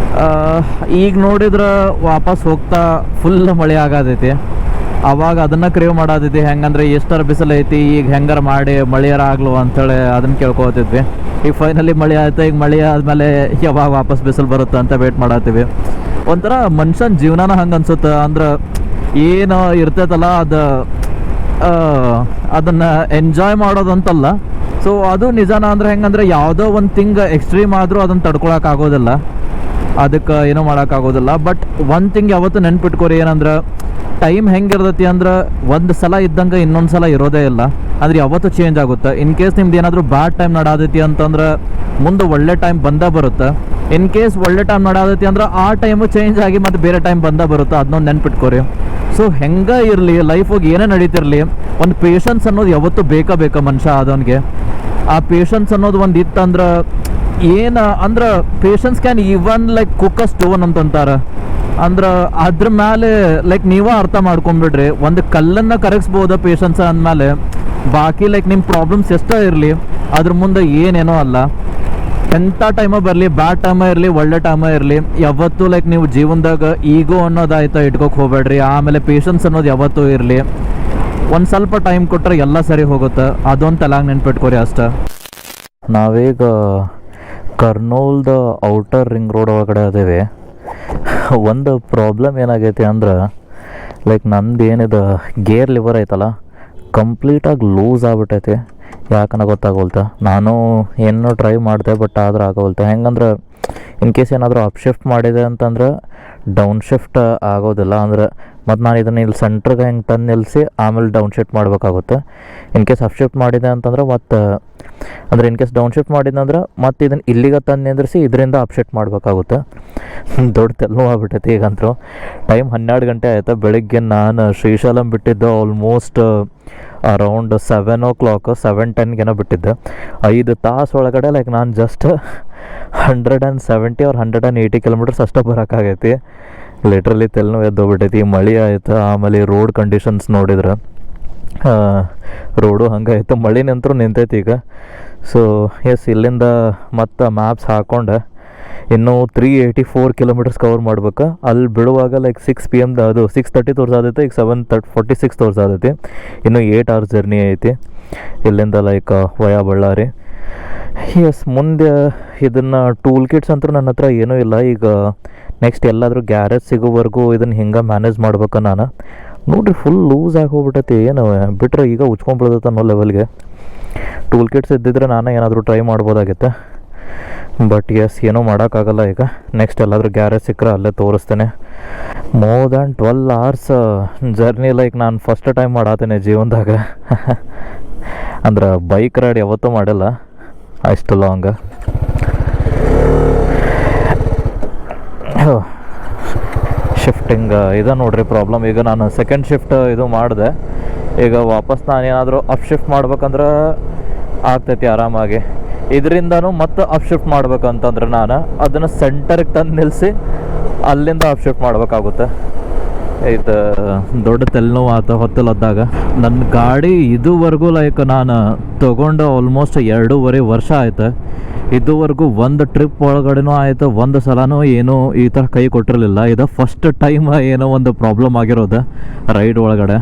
ಈಗ ನೋಡಿದ್ರೆ ವಾಪಸ್ ಹೋಗ್ತಾ ಫುಲ್ ಮಳೆ ಆಗತೈತಿ. ಅವಾಗ ಅದನ್ನು ಕ್ರೇವ್ ಮಾಡತೈತಿ, ಹೆಂಗಂದ್ರೆ ಎಷ್ಟರ ಬಿಸಿಲು ಐತಿ, ಈಗ ಹೆಂಗಾರ ಮಾಡಿ ಮಳೆಯಾರ ಆಗ್ಲು ಅಂಥೇಳಿ ಅದನ್ನು ಕೇಳ್ಕೊತಿದ್ವಿ. ಈಗ ಫೈನಲಿ ಮಳೆ ಆಯ್ತು. ಈಗ ಮಳೆ ಆದಮೇಲೆ ಯಾವಾಗ ವಾಪಸ್ ಬಿಸಿಲು ಬರುತ್ತೆ ಅಂತ ವೇಟ್ ಮಾಡತ್ತೀವಿ. ಒಂಥರ ಮನುಷ್ಯನ ಜೀವನನ ಹಂಗೆ ಅನ್ಸುತ್ತೆ. ಅಂದ್ರೆ ಏನು ಇರ್ತೈತಲ್ಲ ಅದನ್ನು ಎಂಜಾಯ್ ಮಾಡೋದಂತಲ್ಲ. ಸೊ ಅದು ನಿಜಾನ ಅಂದ್ರೆ ಹೆಂಗಂದ್ರೆ ಯಾವುದೋ ಒಂದು ಥಿಂಗ್ ಎಕ್ಸ್ಟ್ರೀಮ್ ಆದರೂ ಅದನ್ನು ತಡ್ಕೊಳಕ್ಕಾಗೋದಿಲ್ಲ, ಅದಕ್ಕೆ ಏನೂ ಮಾಡೋಕ್ಕಾಗೋದಿಲ್ಲ. ಬಟ್ ಒಂದು ಥಿಂಗ್ ಯಾವತ್ತೂ ನೆನ್ಪಿಟ್ಕೊರಿ, ಏನಂದ್ರೆ ಟೈಮ್ ಹೆಂಗಿರ್ತೈತಿ ಅಂದ್ರೆ ಒಂದು ಸಲ ಇದ್ದಂಗೆ ಇನ್ನೊಂದು ಸಲ ಇರೋದೇ ಇಲ್ಲ. ಅಂದ್ರೆ ಯಾವತ್ತೂ ಚೇಂಜ್ ಆಗುತ್ತೆ. ಇನ್ ಕೇಸ್ ನಿಮ್ದು ಏನಾದರೂ ಬ್ಯಾಡ್ ಟೈಮ್ ನಡಾದೈತಿ ಅಂತಂದ್ರೆ ಮುಂದೆ ಒಳ್ಳೆ ಟೈಮ್ ಬಂದೇ ಬರುತ್ತೆ. ಇನ್ ಕೇಸ್ ಒಳ್ಳೆ ಟೈಮ್ ನಡಾದೈತಿ ಅಂದ್ರೆ ಆ ಟೈಮು ಚೇಂಜ್ ಆಗಿ ಮತ್ತು ಬೇರೆ ಟೈಮ್ ಬಂದೇ ಬರುತ್ತೆ. ಅದನ್ನೊಂದು ನೆನ್ಪಿಟ್ಕೊರಿ. ಸೊ ಹೆಂಗೆ ಇರಲಿ, ಲೈಫಾಗಿ ಏನೇ ನಡೀತಿರಲಿ, ಒಂದು ಪೇಷನ್ಸ್ ಅನ್ನೋದು ಯಾವತ್ತೂ ಬೇಕಾ ಮನುಷ್ಯ ಆದವನಿಗೆ. ಆ ಪೇಷನ್ಸ್ ಅನ್ನೋದು ಒಂದು ಇತ್ತಂದ್ರೆ ಏನು ಅಂದ್ರೆ patience can even like cook a stone ಅಂತಂತಾರೆ. ಅಂದ್ರೆ ಅದ್ರ ಮೇಲೆ ಲೈಕ್ ನೀವೇ ಅರ್ಥ ಮಾಡ್ಕೊಂಬಿಡ್ರಿ, ಒಂದು ಕಲ್ಲನ್ನು ಕರಗಿಸ್ಬೋದ ಪೇಷನ್ಸ್ ಅಂದಮೇಲೆ. ಬಾಕಿ ಲೈಕ್ ನಿಮ್ಮ ಪ್ರಾಬ್ಲಮ್ಸ್ ಎಷ್ಟೇ ಇರಲಿ ಅದ್ರ ಮುಂದೆ ಏನೇನೋ ಅಲ್ಲ. ಎಂಥ ಟೈಮ ಬರಲಿ, ಬ್ಯಾಡ್ ಟೈಮ ಇರಲಿ, ಒಳ್ಳೆ ಟೈಮ ಇರಲಿ, ಯಾವತ್ತೂ ಲೈಕ್ ನೀವು ಜೀವನದಾಗ ಈಗೋ ಅನ್ನೋದಾಯ್ತಾ ಇಟ್ಕೋಕೆ ಹೋಗ್ಬೇಡ್ರಿ. ಆಮೇಲೆ ಪೇಷನ್ಸ್ ಅನ್ನೋದು ಯಾವತ್ತೂ ಇರಲಿ. ಒಂದು ಸ್ವಲ್ಪ ಟೈಮ್ ಕೊಟ್ಟರೆ ಎಲ್ಲ ಸರಿ ಹೋಗುತ್ತೆ. ಅದೊಂದು ತಲೆಗೆ ನೆನ್ಪಿಟ್ಕೊರಿ ಅಷ್ಟೇ. ನಾವೀಗ ಕರ್ನೂಲ್ದ ಔಟರ್ ರಿಂಗ್ ರೋಡ್ ಒಳಗಡೆ ಅದೇವಿ. ಒಂದು ಪ್ರಾಬ್ಲಮ್ ಏನಾಗೈತಿ ಅಂದ್ರೆ ಲೈಕ್ ನಂದು ಏನಿದೆ ಗೇರ್ ಲಿವರ್ ಐತಲ್ಲ, ಕಂಪ್ಲೀಟಾಗಿ ಲೂಸ್ ಆಗ್ಬಿಟ್ಟೈತಿ. ಯಾಕನ್ನ ಗೊತ್ತಾಗೋಲ್ತ. ನಾನು ಏನೋ ಟ್ರೈ ಮಾಡಿದೆ, ಬಟ್ ಆದ್ರೆ ಆಗೋಲ್ತ. ಹೆಂಗಂದ್ರೆ ಇನ್ ಕೇಸ್ ಏನಾದರೂ ಅಪ್ ಶಿಫ್ಟ್ ಮಾಡಿದೆ ಅಂತಂದ್ರೆ ಡೌನ್ ಶಿಫ್ಟ್ ಆಗೋದಿಲ್ಲ. ಅಂದ್ರೆ ಮತ್ತು ನಾನು ಇದನ್ನು ಇಲ್ಲಿ ಸೆಂಟ್ರಿಗೆ ಹೆಂಗೆ ತಂದು ನಿಲ್ಲಿಸಿ ಆಮೇಲೆ ಡೌನ್ ಶಿಫ್ಟ್ ಮಾಡಬೇಕಾಗುತ್ತೆ. ಇನ್ ಕೇಸ್ ಅಪ್ ಶಿಫ್ಟ್ ಮಾಡಿದೆ ಅಂತಂದ್ರೆ ಮತ್ತು ಅಂದರೆ ಇನ್ ಕೇಸ್ ಡೌನ್ ಶಿಫ್ಟ್ ಮಾಡಿದ್ನಂದ್ರೆ ಮತ್ತು ಇದನ್ನು ಇಲ್ಲಿಗೆ ತಂದು ನಿಂದ್ರಿಸಿ ಇದರಿಂದ ಅಪ್ ಶಿಫ್ಟ್ ಮಾಡಬೇಕಾಗುತ್ತೆ. ದೊಡ್ಡ ತಲೆನೋವು ಆಗ್ಬಿಟ್ಟೈತಿ. ಈಗಂತೂ ಟೈಮ್ 12 ಗಂಟೆ ಆಯಿತು. ಬೆಳಿಗ್ಗೆ ನಾನು ಶ್ರೀಶೈಲಂ ಬಿಟ್ಟಿದ್ದೆ ಆಲ್ಮೋಸ್ಟ್ ಅರೌಂಡ್ 7 o'clock, 7:10 ಬಿಟ್ಟಿದ್ದೆ. 5 ತಾಸು ಒಳಗಡೆ ಲೈಕ್ ನಾನು ಜಸ್ಟ್ 170 or 180 ಕಿಲೋಮೀಟರ್ಸ್ ಅಷ್ಟೇ ಬರೋಕ್ಕಾಗೈತಿ. ಲಿಟ್ರಲಿ ತಲೆನೋವು ಎದ್ದೋಗ್ಬಿಟ್ಟೈತಿ. ಮಳೆ ಆಯ್ತು, ಆಮೇಲೆ ರೋಡ್ ಕಂಡೀಷನ್ಸ್ ನೋಡಿದ್ರೆ ರೋಡು ಹಂಗಾಯ್ತು. ಮಳೆ ನಿಂತೈತಿ ಈಗ. ಸೊ ಎಸ್, ಇಲ್ಲಿಂದ ಮತ್ತು ಮ್ಯಾಪ್ಸ್ ಹಾಕ್ಕೊಂಡು ಇನ್ನೂ 384 ಕಿಲೋಮೀಟರ್ಸ್ ಕವರ್ ಮಾಡ್ಬೇಕು. ಅಲ್ಲಿ ಬಿಡುವಾಗ ಲೈಕ್ 6 PM ಅದು 6:30 ತೋರಿಸಾದೈತೆ. ಈಗ 7:46 ತೋರಿಸಾದೈತಿ. ಇನ್ನೂ 8 hours ಜರ್ನಿ ಐತಿ ಇಲ್ಲಿಂದ ಲೈಕ್ ವಯಾ ಬಳ್ಳಾರಿ. ಎಸ್, ಮುಂದೆ ಇದನ್ನು ಟೂಲ್ ಕಿಟ್ಸ್ ಅಂತೂ ನನ್ನ ಹತ್ರ ಏನೂ ಇಲ್ಲ. ಈಗ ನೆಕ್ಸ್ಟ್ ಎಲ್ಲಾದರೂ ಗ್ಯಾರೇಜ್ ಸಿಗೋವರೆಗೂ ಇದನ್ನು ಹಿಂಗೆ ಮ್ಯಾನೇಜ್ ಮಾಡ್ಬೇಕು ನಾನು. ನೋಡಿರಿ ಫುಲ್ ಲೂಸ್ ಆಗಿ ಹೋಗ್ಬಿಟ್ಟೈತಿ. ಏನು ಬಿಟ್ಟರೆ ಈಗ ಉಚ್ಕೊಂಡ್ಬಿಡ್ತೈತೆ ಅನ್ನೋ ಲೆವೆಲ್ಗೆ. ಟೂಲ್ ಕಿಟ್ಸ್ ಇದ್ದಿದ್ರೆ ನಾನು ಏನಾದರೂ ಟ್ರೈ ಮಾಡ್ಬೋದಾಗಿತ್ತೆ. ಬಟ್ ಎಸ್, ಏನೂ ಮಾಡೋಕ್ಕಾಗಲ್ಲ. ಈಗ ನೆಕ್ಸ್ಟ್ ಎಲ್ಲಾದರೂ ಗ್ಯಾರೇಜ್ ಸಿಕ್ಕರೆ ಅಲ್ಲೇ ತೋರಿಸ್ತೇನೆ. More than 12 hours journey like ನಾನು ಫಸ್ಟ್ ಟೈಮ್ ಮಾಡತ್ತೇನೆ ಜೀವನದಾಗ. ಅಂದ್ರೆ ಬೈಕ್ ರೈಡ್ ಯಾವತ್ತೂ ಮಾಡಿಲ್ಲ ಅಷ್ಟು ಲಾಂಗ್. ಶಿಫ್ಟಿಂಗ್ ಇದೆ ನೋಡ್ರಿ ಪ್ರಾಬ್ಲಮ್. ಈಗ ನಾನು ಸೆಕೆಂಡ್ ಶಿಫ್ಟ್ ಇದು ಮಾಡಿದೆ. ಈಗ ವಾಪಸ್ ನಾನೇನಾದರೂ ಅಪ್ ಶಿಫ್ಟ್ ಮಾಡ್ಬೇಕಂದ್ರೆ ಆಗ್ತೈತಿ ಆರಾಮಾಗಿ. ಇದರಿಂದನೂ ಮತ್ತೆ ಅಪ್ ಶಿಫ್ಟ್ ಮಾಡ್ಬೇಕಂತಂದ್ರೆ ನಾನು ಅದನ್ನು ಸೆಂಟರ್ಗೆ ತಂದು ನಿಲ್ಲಿಸಿ ಅಲ್ಲಿಂದ ಅಪ್ ಶಿಫ್ಟ್ ಮಾಡ್ಬೇಕಾಗುತ್ತೆ. ಇದು ದೊಡ್ಡ ತಲೆನೋವು ಆತ ಹೊತ್ತಲದ್ದಾಗ. ನನ್ನ ಗಾಡಿ ಇದುವರೆಗೂ ಲೈಕ್ ನಾನು ತೊಗೊಂಡು ಆಲ್ಮೋಸ್ಟ್ 2.5 ವರ್ಷ ಆಯ್ತು. ಇದುವರೆಗೂ ಒಂದು ಟ್ರಿಪ್ ಒಳಗಡೆನೂ ಆಯಿತು, ಒಂದು ಸಲನೂ ಏನೂ ಈ ಥರ ಕೈ ಕೊಟ್ಟಿರಲಿಲ್ಲ. ಇದು ಫಸ್ಟ್ ಟೈಮ್ ಏನೋ ಒಂದು ಪ್ರಾಬ್ಲಮ್ ಆಗಿರೋದು ರೈಡ್ ಒಳಗಡೆ.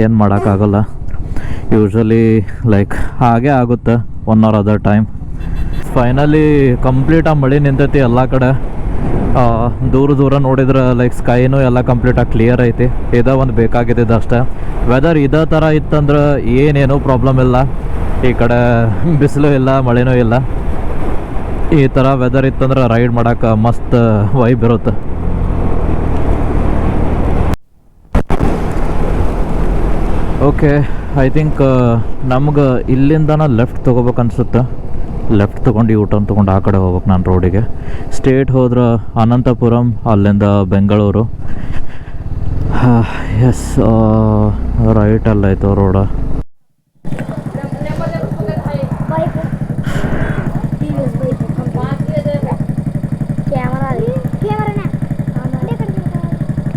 ಏನು ಮಾಡೋಕ್ಕಾಗಲ್ಲ. ಯೂಶ್ವಲಿ ಲೈಕ್ ಹಾಗೆ ಆಗುತ್ತೆ one or other time. Finally ಕಂಪ್ಲೀಟಾಗಿ ಮಳೆ ನಿಂತೈತಿ ಎಲ್ಲ ಕಡೆ. ದೂರ ನೋಡಿದ್ರೆ ಲೈಕ್ ಸ್ಕೈನೂ ಎಲ್ಲ ಕಂಪ್ಲೀಟಾಗಿ ಕ್ಲಿಯರ್ ಐತಿ. ಇದೇ ಒಂದು ಬೇಕಾಗಿದ್ದು ಅಷ್ಟೇ. ವೆದರ್ ಇದೇ ಥರ ಇತ್ತಂದ್ರೆ ಏನೇನೂ ಪ್ರಾಬ್ಲಮ್ ಇಲ್ಲ. ಈ ಕಡೆ ಬಿಸಿಲು ಇಲ್ಲ, ಮಳೆನೂ ಇಲ್ಲ. ಈ ಥರ ವೆದರ್ ಇತ್ತಂದ್ರೆ ರೈಡ್ ಮಾಡೋಕೆ ಮಸ್ತ್ ವೈಬ್ ಇರುತ್ತೆ. ಓಕೆ, ಐ ಥಿಂಕ್ ನಮ್ಗೆ ಇಲ್ಲಿಂದನ ಲೆಫ್ಟ್ ತೊಗೋಬೇಕು ಅನ್ಸುತ್ತೆ. ಲೆಫ್ಟ್ ತೊಗೊಂಡು ಊಟನ್ ತೊಗೊಂಡು ಆ ಕಡೆ ಹೋಗ್ಬೇಕು ನಾನು ರೋಡಿಗೆ. ಸ್ಟೇಟ್ ಹೋದ್ರೆ ಅನಂತಪುರಂ, ಅಲ್ಲಿಂದ ಬೆಂಗಳೂರು. ಎಸ್, ರೈಟಲ್ಲೈತು ರೋಡ.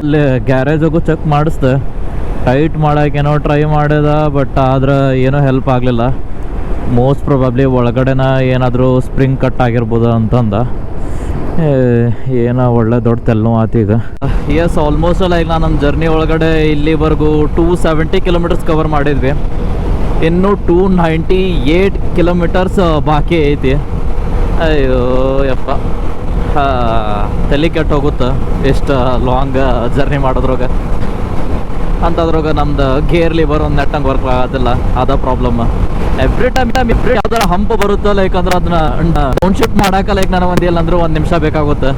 ಅಲ್ಲಿ ಗ್ಯಾರೇಜಾಗೂ ಚೆಕ್ ಮಾಡಿಸ್ದೆ. ಟೈಟ್ ಮಾಡೋಕ್ಕೇನೋ ಟ್ರೈ ಮಾಡಿದ, ಬಟ್ ಆದ್ರೆ ಏನೂ ಹೆಲ್ಪ್ ಆಗಲಿಲ್ಲ. ಮೋಸ್ಟ್ ಪ್ರೊಬಬ್ಲಿ ಒಳಗಡೆನ ಏನಾದರೂ ಸ್ಪ್ರಿಂಗ್ ಕಟ್ ಆಗಿರ್ಬೋದು ಅಂತಂದ. ಏನೋ ಒಳ್ಳೆ ದೊಡ್ಡ ತಲೆನೋವು ಆಯ್ತು ಈಗ. ಎಸ್, ಆಲ್ಮೋಸ್ಟ್ ಲೈಕ್ ನಾನು ನನ್ನ ಜರ್ನಿ ಒಳಗಡೆ ಇಲ್ಲಿವರೆಗೂ 270 ಕಿಲೋಮೀಟರ್ಸ್ ಕವರ್ ಮಾಡಿದ್ವಿ. ಇನ್ನು 298 ಕಿಲೋಮೀಟರ್ಸ್ ಬಾಕಿ ಐತಿ. ಅಯ್ಯೋ ಯಪ್ಪ, ತಲೆ ಕೆಟ್ಟು ಹೋಗುತ್ತೆ ಎಷ್ಟು ಲಾಂಗ್ ಜರ್ನಿ ಮಾಡೋದ್ರಾಗ. ಅಂತದ್ರಾಗ ನಮ್ದು ಗೇರ್ ಲಿವರ್ ಒಂದು ನೆಟ್ಟಂಗೆ ವರ್ಕ್ ಆಗೋದಿಲ್ಲ, ಅದ ಪ್ರಾಬ್ಲಮ್. ಎವ್ರಿ ಟೈಮ್ ಯಾವ್ದಾರ ಹಂಪ್ ಬರುತ್ತೆ ಲೈಕ್ ಅಂದ್ರೆ ಅದನ್ನ ಡೌನ್ ಶಿಫ್ಟ್ ಮಾಡಕ್ಕೆ ಲೈಕ್ ನನಗೆ ಒಂದಿಲ್ಲ ಅಂದ್ರೆ 1 ನಿಮಿಷ ಬೇಕಾಗುತ್ತೆ.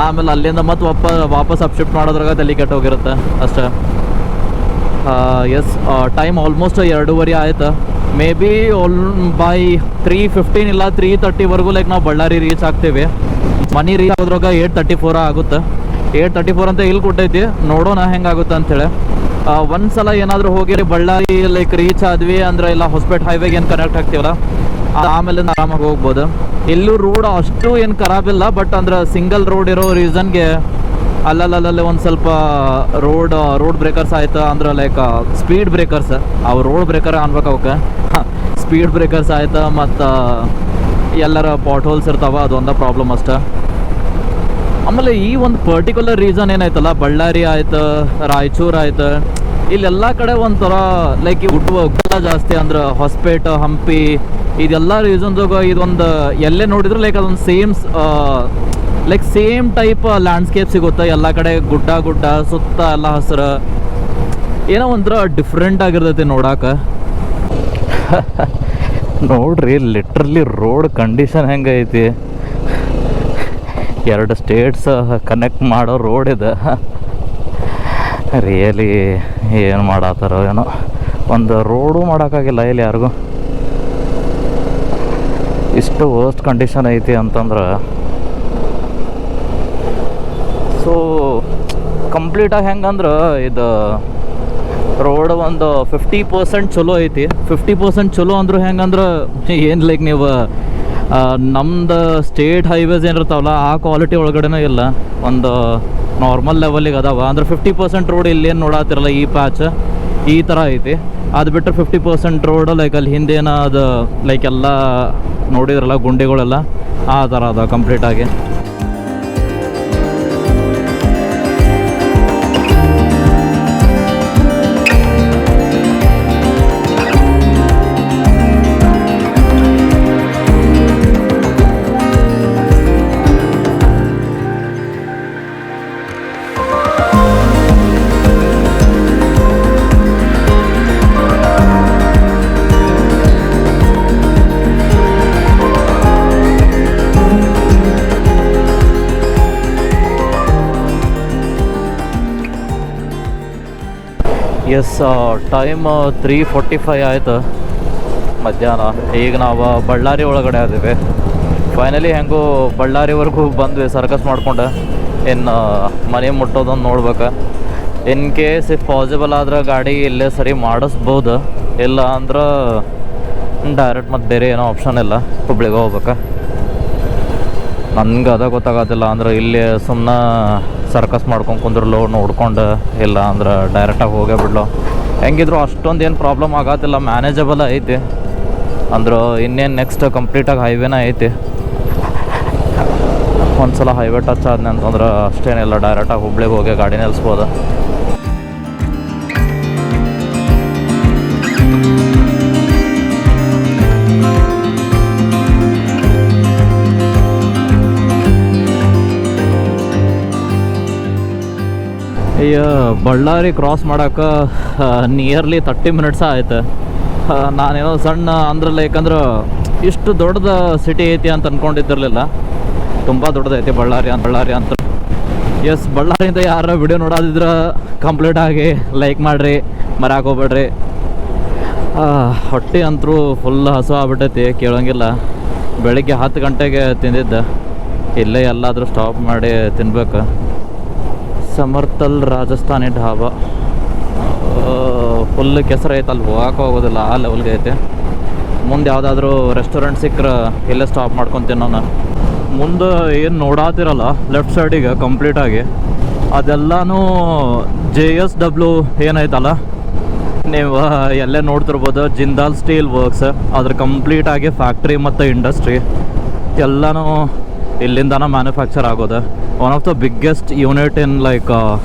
ಆಮೇಲೆ ಅಲ್ಲಿಂದ ಮತ್ತೆ ವಾಪಸ್ ಅಪ್ ಶಿಫ್ಟ್ ಮಾಡೋದ್ರಾಗ ತಲೆ ಕೆಟ್ಟು ಹೋಗಿರುತ್ತೆ ಅಷ್ಟೇ. ಎಸ್, ಟೈಮ್ ಆಲ್ಮೋಸ್ಟ್ 2:30 ಆಯ್ತು. ಮೇ ಬಿ ಬೈ 3:15 ಇಲ್ಲ 3:30ವರೆಗೂ ಲೈಕ್ ನಾವು ಬಳ್ಳಾರಿ ರೀಚ್ ಆಗ್ತೇವೆ. ಮನೆ ರೀಚ್ ಆಗೋದ್ರಾಗ 8:34 ಆಗುತ್ತೆ. 8:34 ಅಂತ ಇಲ್ಲಿ ಕೊಟ್ಟೈತಿ, ನೋಡೋಣ ಹೆಂಗಾಗುತ್ತೆ ಅಂಥೇಳಿ. ಒಂದ್ಸಲ ಏನಾದರೂ ಹೋಗಿ ಬಳ್ಳಾರಿ ಲೈಕ್ ರೀಚ್ ಆದ್ವಿ ಅಂದ್ರೆ ಇಲ್ಲ ಹೊಸಪೇಟೆ ಹೈವೇಗೆ ಏನು ಕನೆಕ್ಟ್ ಆಗ್ತೀವಲ್ಲ, ಆಮೇಲೆ ಆರಾಮಾಗಿ ಹೋಗ್ಬೋದು. ಎಲ್ಲೂ ರೋಡ್ ಅಷ್ಟು ಏನು ಖರಾಬಿಲ್ಲ, ಬಟ್ ಅಂದ್ರೆ ಸಿಂಗಲ್ ರೋಡ್ ಇರೋ ರೀಸನ್ಗೆ ಅಲ್ಲಲ್ಲಲ್ಲಿ ಒಂದು ಸ್ವಲ್ಪ ರೋಡ್ ಬ್ರೇಕರ್ಸ್ ಆಯ್ತು ಅಂದ್ರೆ ಲೈಕ್ ಸ್ಪೀಡ್ ಬ್ರೇಕರ್ಸ್, ಅವು ರೋಡ್ ಬ್ರೇಕರ್ ಅನ್ಬೇಕು ಅವಕ್ಕೆ. ಸ್ಪೀಡ್ ಬ್ರೇಕರ್ಸ್ ಆಯ್ತು, ಮತ್ತು ಎಲ್ಲರ ಪಾಟ್ ಹೋಲ್ಸ್ ಇರ್ತಾವ, ಅದೊಂದು ಪ್ರಾಬ್ಲಮ್ ಅಷ್ಟೇ. ಆಮೇಲೆ ಈ ಒಂದು ಪರ್ಟಿಕ್ಯುಲರ್ ರೀಸನ್ ಏನಾಯ್ತಲ್ಲ, ಬಳ್ಳಾರಿ ಆಯ್ತು, ರಾಯಚೂರು ಆಯ್ತು, ಇಲ್ಲೆಲ್ಲ ಕಡೆ ಒಂಥರ ಲೈಕ್ ಗುಡ್ಡ ಜಾಸ್ತಿ ಅಂದ್ರೆ ಹೊಸಪೇಟೆ, ಹಂಪಿ, ಇದೆಲ್ಲ ರೀಸನ್ದಾಗ ಇದೊಂದು ಎಲ್ಲೇ ನೋಡಿದ್ರು ಲೈಕ್ ಅದೊಂದು ಸೇಮ್ ಟೈಪ್ ಲ್ಯಾಂಡ್ಸ್ಕೇಪ್ ಸಿಗುತ್ತೆ. ಎಲ್ಲ ಕಡೆ ಗುಡ್ಡ ಸುತ್ತ ಎಲ್ಲ ಹಸಿರು, ಏನೋ ಒಂಥರ ಡಿಫ್ರೆಂಟ್ ಆಗಿರ್ತೈತಿ ನೋಡಾಕ. ನೋಡ್ರಿ ಲಿಟ್ರಲಿ ರೋಡ್ ಕಂಡೀಷನ್ ಹೆಂಗೈತಿ. 2 ಸ್ಟೇಟ್ಸ್ ಕನೆಕ್ಟ್ ಮಾಡೋ ರೋಡ್ ಇದೆ. ರಿಯಲಿ ಏನು ಮಾಡತ್ತಾರೋ ಏನೋ, ಒಂದು ರೋಡು ಮಾಡೋಕ್ಕಾಗಿಲ್ಲ ಇಲ್ಲಿ ಯಾರಿಗೂ. ಇಷ್ಟು ವರ್ಸ್ಟ್ ಕಂಡೀಷನ್ ಐತಿ ಅಂತಂದ್ರೆ, ಸೊ ಕಂಪ್ಲೀಟಾಗಿ ಹೆಂಗಂದ್ರೆ ಇದು ರೋಡ್ ಒಂದು 50% ಚಲೋ ಐತಿ. 50% ಚಲೋ ಅಂದರೂ ಹೆಂಗಂದ್ರೆ ಏನು ಲೈಕ್ ನೀವು ನಮ್ದು ಸ್ಟೇಟ್ ಹೈವೇಸ್ ಏನಿರ್ತಾವಲ್ಲ ಆ ಕ್ವಾಲಿಟಿ ಒಳಗಡೆನೂ ಇಲ್ಲ, ಒಂದು ನಾರ್ಮಲ್ ಲೆವೆಲಿಗೆ ಅದಾವ. ಅಂದ್ರೆ 50% ರೋಡ್ ಇಲ್ಲೇನು ನೋಡತ್ತಿರಲ್ಲ, ಈ ಪ್ಯಾಚ್ ಈ ಥರ ಐತಿ. ಅದು ಬಿಟ್ಟರೆ 50% ರೋಡ್ ಲೈಕ್ ಅಲ್ಲಿ ಹಿಂದೇನ ಅದು ಲೈಕ್ ಎಲ್ಲ ನೋಡಿದ್ರಲ್ಲ ಗುಂಡಿಗಳೆಲ್ಲ ಆ ಥರ ಅದ ಕಂಪ್ಲೀಟಾಗಿ. ಎಸ್, ಟೈಮ್ 3:45 ಆಯಿತು ಮಧ್ಯಾಹ್ನ. ಈಗ ನಾವು ಬಳ್ಳಾರಿ ಒಳಗಡೆ ಆದೇವೆ. ಫೈನಲಿ ಹೆಂಗೂ ಬಳ್ಳಾರಿವರೆಗೂ ಬಂದ್ವಿ ಸರ್ಕಸ್ ಮಾಡ್ಕೊಂಡು. ಇನ್ನು ಮನೆ ಮುಟ್ಟೋದೊಂದು ನೋಡ್ಬೇಕು. ಇನ್ ಕೇಸ್ ಇಫ್ ಪಾಸಿಬಲ್ ಆದ್ರೆ ಗಾಡಿ ಇಲ್ಲೇ ಸರಿ ಮಾಡಿಸ್ಬೋದು, ಇಲ್ಲ ಅಂದ್ರೆ ಡೈರೆಕ್ಟ್ ಮತ್ತು ಬೇರೆ ಏನೋ ಆಪ್ಷನ್ ಇಲ್ಲ, ಹುಬ್ಳಿಗೆ ಹೋಗ್ಬೇಕು. ನನಗೆ ಅದ ಗೊತ್ತಾಗೋದಿಲ್ಲ ಅಂದ್ರೆ ಇಲ್ಲಿ ಸುಮ್ಮನೆ ಸರ್ಕಸ್ ಮಾಡ್ಕೊಂಡು ಕುಂದ್ರಲು ನೋಡ್ಕೊಂಡು, ಇಲ್ಲ ಅಂದ್ರೆ ಡೈರೆಕ್ಟಾಗಿ ಹೋಗೇ ಬಿಡ್ಲು. ಹೆಂಗಿದ್ರು ಅಷ್ಟೊಂದು ಏನು ಪ್ರಾಬ್ಲಮ್ ಆಗತ್ತಿಲ್ಲ, ಮ್ಯಾನೇಜಬಲ್ ಐತಿ. ಅಂದ್ರೆ ಇನ್ನೇನು ನೆಕ್ಸ್ಟ್ ಕಂಪ್ಲೀಟಾಗಿ ಹೈವೇನ ಐತಿ. ಒಂದು ಸಲ ಹೈವೇ ಟಚ್ ಆದ್ನೆ ಅಂತಂದ್ರೆ ಅಷ್ಟೇನಿಲ್ಲ, ಡೈರೆಕ್ಟಾಗಿ ಹುಬ್ಳಿಗೆ ಹೋಗಿ ಗಾಡಿ ನಿಲ್ಲಿಸ್ಬೋದು. ಈ ಬಳ್ಳಾರಿ ಕ್ರಾಸ್ ಮಾಡೋಕೆ ನಿಯರ್ಲಿ 30 ಮಿನಿಟ್ಸ್ ಆಯ್ತು. ನಾನೇನೋ ಸಣ್ಣ ಅಂದ್ರೆ ಲೈಕಂದ್ರೆ ಇಷ್ಟು ದೊಡ್ಡದ ಸಿಟಿ ಐತಿ ಅಂತ ಅಂದ್ಕೊಂಡಿದ್ದಿರಲಿಲ್ಲ. ತುಂಬ ದೊಡ್ಡದೈತಿ ಬಳ್ಳಾರಿ ಅಂತ. ಎಸ್, ಬಳ್ಳಾರಿಯಿಂದ ಯಾರ ವಿಡಿಯೋ ನೋಡೋದಿದ್ರೆ ಕಂಪ್ಲೀಟಾಗಿ ಲೈಕ್ ಮಾಡಿರಿ, ಮರ್ಯಾಕೆ ಹೋಗ್ಬೇಡ್ರಿ. ಹೊಟ್ಟೆ ಅಂತರೂ ಫುಲ್ ಹಸು ಆಗ್ಬಿಟ್ಟೈತಿ, ಕೇಳೋಂಗಿಲ್ಲ. ಬೆಳಿಗ್ಗೆ 10 ಗಂಟೆಗೆ ತಿಂದಿದ್ದೆ, ಇಲ್ಲೇ ಎಲ್ಲಾದರೂ ಸ್ಟಾಪ್ ಮಾಡಿ ತಿನ್ಬೇಕು. ಸಮರ್ತಲ್ ರಾಜಸ್ಥಾನಿ ಢಾಬಾ ಫುಲ್ ಕೆಸರು ಐತೆ, ಅಲ್ಲಿ ಹೋಗಕ್ಕೆ ಹೋಗೋದಿಲ್ಲ, ಆ ಲೆವೆಲ್ಗೆ ಐತೆ. ಮುಂದೆ ಯಾವುದಾದ್ರೂ ರೆಸ್ಟೋರೆಂಟ್ ಸಿಕ್ಕರೆ ಇಲ್ಲೇ ಸ್ಟಾಪ್ ಮಾಡ್ಕೊತೀನಿ ನಾನು. ಮುಂದೆ ಏನು ನೋಡಾತಿರಲ್ಲ ಲೆಫ್ಟ್ ಸೈಡಿಗೆ ಕಂಪ್ಲೀಟಾಗಿ ಅದೆಲ್ಲನೂ JSW ಏನೈತಲ್ಲ, ನೀವು ಎಲ್ಲೇ ನೋಡ್ತಿರ್ಬೋದು, ಜಿಂದಾಲ್ ಸ್ಟೀಲ್ ವರ್ಕ್ಸ್. ಅದ್ರ ಕಂಪ್ಲೀಟಾಗಿ ಫ್ಯಾಕ್ಟ್ರಿ ಮತ್ತು ಇಂಡಸ್ಟ್ರಿ ಎಲ್ಲನೂ ಇಲ್ಲಿಂದನೇ ಮ್ಯಾನುಫ್ಯಾಕ್ಚರ್ ಆಗೋದು. One of the biggest unit in like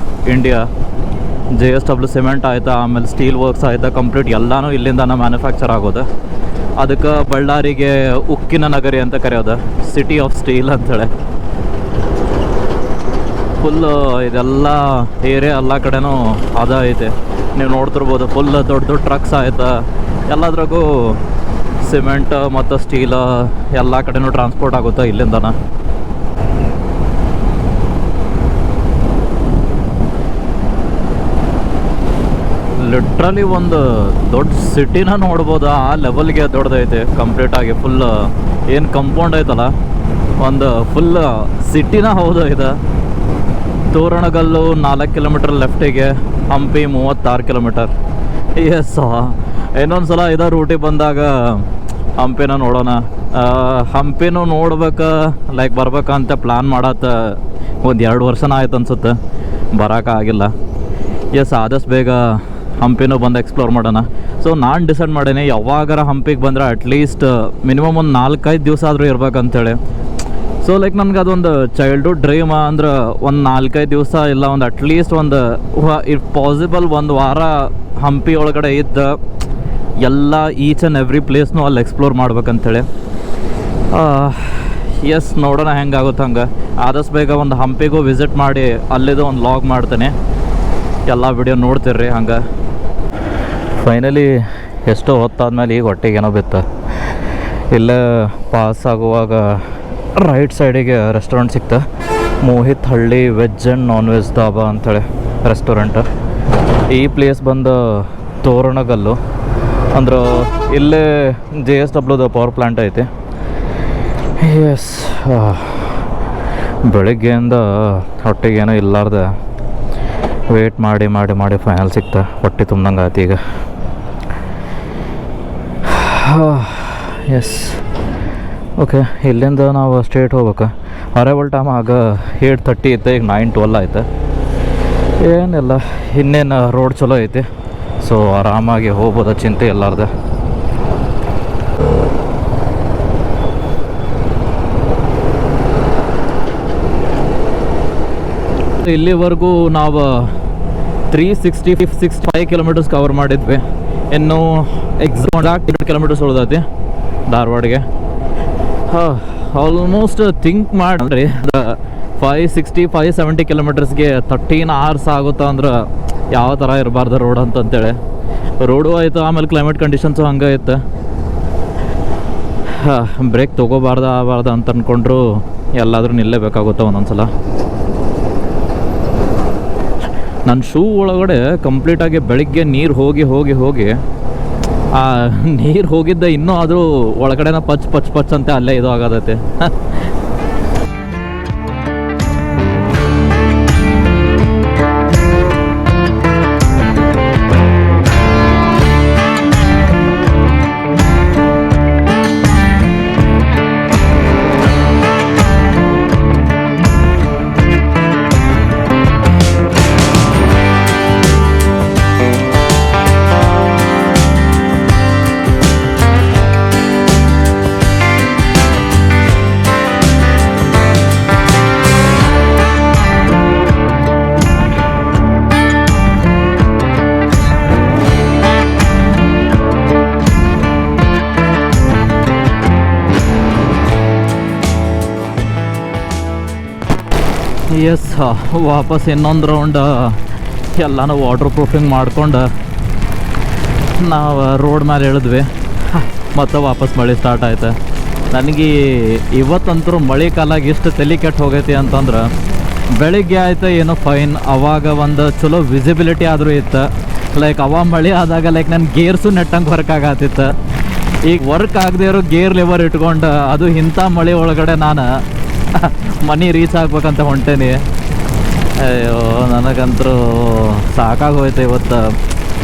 India. JSW cement ಆಯ್ತಾ, ಆಮೇಲೆ ಸ್ಟೀಲ್ ವರ್ಕ್ಸ್ ಆಯ್ತಾ, ಕಂಪ್ಲೀಟ್ ಎಲ್ಲನೂ ಇಲ್ಲಿಂದ ಮ್ಯಾನುಫ್ಯಾಕ್ಚರ್ ಆಗೋದು. ಅದಕ್ಕೆ ಬಳ್ಳಾರಿಗೆ ಉಕ್ಕಿನ ನಗರಿ ಅಂತ ಕರೆಯೋದು, ಸಿಟಿ ಆಫ್ ಸ್ಟೀಲ್ ಅಂಥೇಳಿ. ಫುಲ್ಲು ಇದೆಲ್ಲ ಏರಿಯಾ ಎಲ್ಲ ಕಡೆನೂ ಅದ ಐತೆ, ನೀವು ನೋಡ್ತಿರ್ಬೋದು. ಫುಲ್ ದೊಡ್ಡ ದೊಡ್ಡ ಟ್ರಕ್ಸ್ ಆಯ್ತಾ, ಎಲ್ಲದ್ರಾಗೂ ಸಿಮೆಂಟ್ ಮತ್ತು ಸ್ಟೀಲ್ ಎಲ್ಲ ಕಡೆನೂ ಟ್ರಾನ್ಸ್ಪೋರ್ಟ್ ಆಗುತ್ತೆ ಇಲ್ಲಿಂದನ. ಲಿಟ್ರಲಿ ಒಂದು ದೊಡ್ಡ ಸಿಟಿನ ನೋಡ್ಬೋದು, ಆ ಲೆವೆಲ್ಗೆ ದೊಡ್ಡದೈತೆ ಕಂಪ್ಲೀಟಾಗಿ. ಫುಲ್ ಏನು ಕಂಪೌಂಡ್ ಐತಲ್ಲ, ಒಂದು ಫುಲ್ ಸಿಟಿನ ಹೌದು ಇದು. Toranagallu 4 kilometre ಲೆಫ್ಟಿಗೆ, Hampi 36 kilometre. S, ಇನ್ನೊಂದು ಸಲ ಇದೇ ರೂಟಿಗೆ ಬಂದಾಗ ಹಂಪಿನ ನೋಡೋಣ. ಹಂಪಿನೂ ನೋಡ್ಬೇಕು, ಲೈಕ್ ಬರ್ಬೇಕಂತ ಪ್ಲ್ಯಾನ್ ಮಾಡತ್ತ ಒಂದು 2 ವರ್ಷನ ಆಯ್ತು ಅನ್ಸುತ್ತೆ, ಬರೋಕ್ಕಾಗಿಲ್ಲ. ಎಸ್, ಆದಷ್ಟು ಬೇಗ ಹಂಪಿನೂ ಬಂದು ಎಕ್ಸ್ಪ್ಲೋರ್ ಮಾಡೋಣ. ಸೊ ನಾನು ಡಿಸೈಡ್ ಮಾಡೀನಿ, ಯಾವಾಗಾರ ಹಂಪಿಗೆ ಬಂದರೆ ಅಟ್ಲೀಸ್ಟ್ ಮಿನಿಮಮ್ ಒಂದು 4-5 ದಿವಸ ಆದರೂ ಇರ್ಬೇಕಂತೇಳಿ. ಸೊ ಲೈಕ್ ನನಗೆ ಅದೊಂದು ಚೈಲ್ಡ್ಹುಡ್ ಡ್ರೀಮ್. ಅಂದ್ರೆ ಒಂದು 4-5 ದಿವಸ ಇಲ್ಲ, ಒಂದು ಅಟ್ಲೀಸ್ಟ್ ಒಂದು ಇಫ್ ಪಾಸಿಬಲ್ 1 ವಾರ ಹಂಪಿ ಒಳಗಡೆ ಇದ್ದು ಎಲ್ಲ ಈಚ್ ಆ್ಯಂಡ್ ಎವ್ರಿ ಪ್ಲೇಸ್ನೂ ಅಲ್ಲಿ ಎಕ್ಸ್ಪ್ಲೋರ್ ಮಾಡ್ಬೇಕಂತೇಳಿ. ಎಸ್, ನೋಡೋಣ ಹೆಂಗಾಗುತ್ತೆ ಹಂಗೆ. ಆದಷ್ಟು ಬೇಗ ಒಂದು ಹಂಪಿಗೂ ವಿಸಿಟ್ ಮಾಡಿ ಅಲ್ಲಿದು ಒಂದು ಲಾಗ್ ಮಾಡ್ತೇನೆ, ಎಲ್ಲ ವಿಡಿಯೋ ನೋಡ್ತಿರ್ರಿ ಹಂಗೆ. ಫೈನಲಿ ಎಷ್ಟೋ ಹೊತ್ತಾದ್ಮೇಲೆ ಈಗ ಹೊಟ್ಟೆಗೆ ಏನೋ ಬಿತ್ತು. ಇಲ್ಲೇ ಪಾಸ್ ಆಗುವಾಗ ರೈಟ್ ಸೈಡಿಗೆ ರೆಸ್ಟೋರೆಂಟ್ ಸಿಕ್ತು, ಮೋಹಿತ್ ಹಳ್ಳಿ veg and non veg dhaba ಅಂಥೇಳಿ ರೆಸ್ಟೋರೆಂಟ್. ಈ ಪ್ಲೇಸ್ ಬಂದು ತೋರಣಗಲ್ಲು, ಅಂದ್ರೆ ಇಲ್ಲೇ JSWದು ಪವರ್ ಪ್ಲ್ಯಾಂಟ್ ಐತಿ. ಎಸ್, ಬೆಳಗ್ಗೆಯಿಂದ ಹೊಟ್ಟೆಗೇನೋ ಇಲ್ಲಾರ್ದೆ ವೇಟ್ ಮಾಡಿ ಮಾಡಿ ಮಾಡಿ ಫೈನಲ್ ಸಿಕ್ತ, ಹೊಟ್ಟೆ ತುಂಬ್ದಂಗೆ ಆಯ್ತು ಈಗ. ಎಸ್, ಓಕೆ, ಇಲ್ಲಿಂದ ನಾವು ಸ್ಟ್ರೇಟ್ ಹೋಗ್ಬೇಕು. ಅರೈವಲ್ ಟೈಮ್ ಆಗ 8:30 ಇತ್ತು, ಈಗ 9:12 ಆಯ್ತು. ಏನಿಲ್ಲ, ಇನ್ನೇನು ರೋಡ್ ಚಲೋ ಐತಿ, ಸೊ ಆರಾಮಾಗಿ ಹೋಗ್ಬೋದು, ಚಿಂತೆ ಎಲ್ಲಾರ್ದೆ. ಇಲ್ಲಿವರೆಗೂ ನಾವು 365 ಕಿಲೋಮೀಟರ್ಸ್ ಕವರ್ ಮಾಡಿದ್ವಿ. ಇನ್ನು ಎಕ್ಸಾಕ್ಟ್ 2 ಕಿಲೋಮೀಟರ್ಸ್ ಉಳಿದೈತಿ ಧಾರವಾಡಿಗೆ. ಆಲ್ಮೋಸ್ಟ್ ಥಿಂಕ್ ಮಾಡಿರಿ, 560-570 ಕಿಲೋಮೀಟರ್ಸ್ಗೆ 13 hours ಆಗುತ್ತಾ ಅಂದ್ರೆ ಯಾವ ಥರ ಇರಬಾರ್ದು ರೋಡ್ ಅಂತಂತೇಳಿ. ರೋಡು ಆಯಿತು, ಆಮೇಲೆ ಕ್ಲೈಮೇಟ್ ಕಂಡೀಷನ್ಸು ಹಂಗೆ ಇತ್ತು. ಬ್ರೇಕ್ ತೊಗೋಬಾರ್ದು ಅಂತ ಅಂದ್ಕೊಂಡ್ರು ಎಲ್ಲಾದರೂ ನಿಲ್ಲೇಬೇಕಾಗುತ್ತೆ ಒಂದೊಂದ್ಸಲ. ನನ್ನ ಶೂ ಒಳಗಡೆ ಕಂಪ್ಲೀಟಾಗಿ ಬೆಳಿಗ್ಗೆ ನೀರು ಹೋಗಿ ಹೋಗಿ ಹೋಗಿ ಆ ನೀರು ಹೋಗಿದ್ದ ಇನ್ನೂ ಆದರೂ ಒಳಗಡೆನ ಪಚ್ ಪಚ್ ಪಚ್ ಅಂತ ಅಲ್ಲೇ ಇದು ಆಗೋದೈತೆ. ಎಸ್, ವಾಪಸ್ ಇನ್ನೊಂದು ರೌಂಡ್ ಎಲ್ಲನೂ ವಾಟರ್ ಪ್ರೂಫಿಂಗ್ ಮಾಡ್ಕೊಂಡು ನಾವು ರೋಡ್ ಮೇಲೆ ಇಳಿದ್ವಿ. ಮತ್ತು ವಾಪಸ್ ಮಳೆ ಸ್ಟಾರ್ಟ್ ಆಯ್ತು. ನನಗೆ ಇವತ್ತಂತರೂ ಮಳೆ ಕಾಲಾಗ ಎಷ್ಟು ತಲೆ ಕೆಟ್ಟು ಹೋಗೈತಿ ಅಂತಂದ್ರೆ, ಬೆಳಿಗ್ಗೆ ಆಯ್ತು ಏನೋ ಫೈನ್, ಅವಾಗ ಒಂದು ಚಲೋ ವಿಸಿಬಿಲಿಟಿ ಆದರೂ ಇತ್ತು. ಲೈಕ್ ಅವ ಮಳೆ ಆದಾಗ ಲೈಕ್ ನನ್ನ ಗೇರ್ಸು ನೆಟ್ಟಂಗೆ ವರ್ಕ್ ಆಗತ್ತಿತ್ತು. ಈಗ ವರ್ಕ್ ಆಗದೆ ಇರೋ ಗೇರ್ ಲಿವರ್ ಇಟ್ಕೊಂಡು ಅದು ಇಂಥ ಮಳೆ ಒಳಗಡೆ ನಾನು ಮನೆ ರೀಚ್ ಆಗ್ಬೇಕಂತ ಹೊಂಟೇನಿ. ಅಯ್ಯೋ, ನನಗಂತರೂ ಸಾಕಾಗೋಯ್ತು ಇವತ್ತು.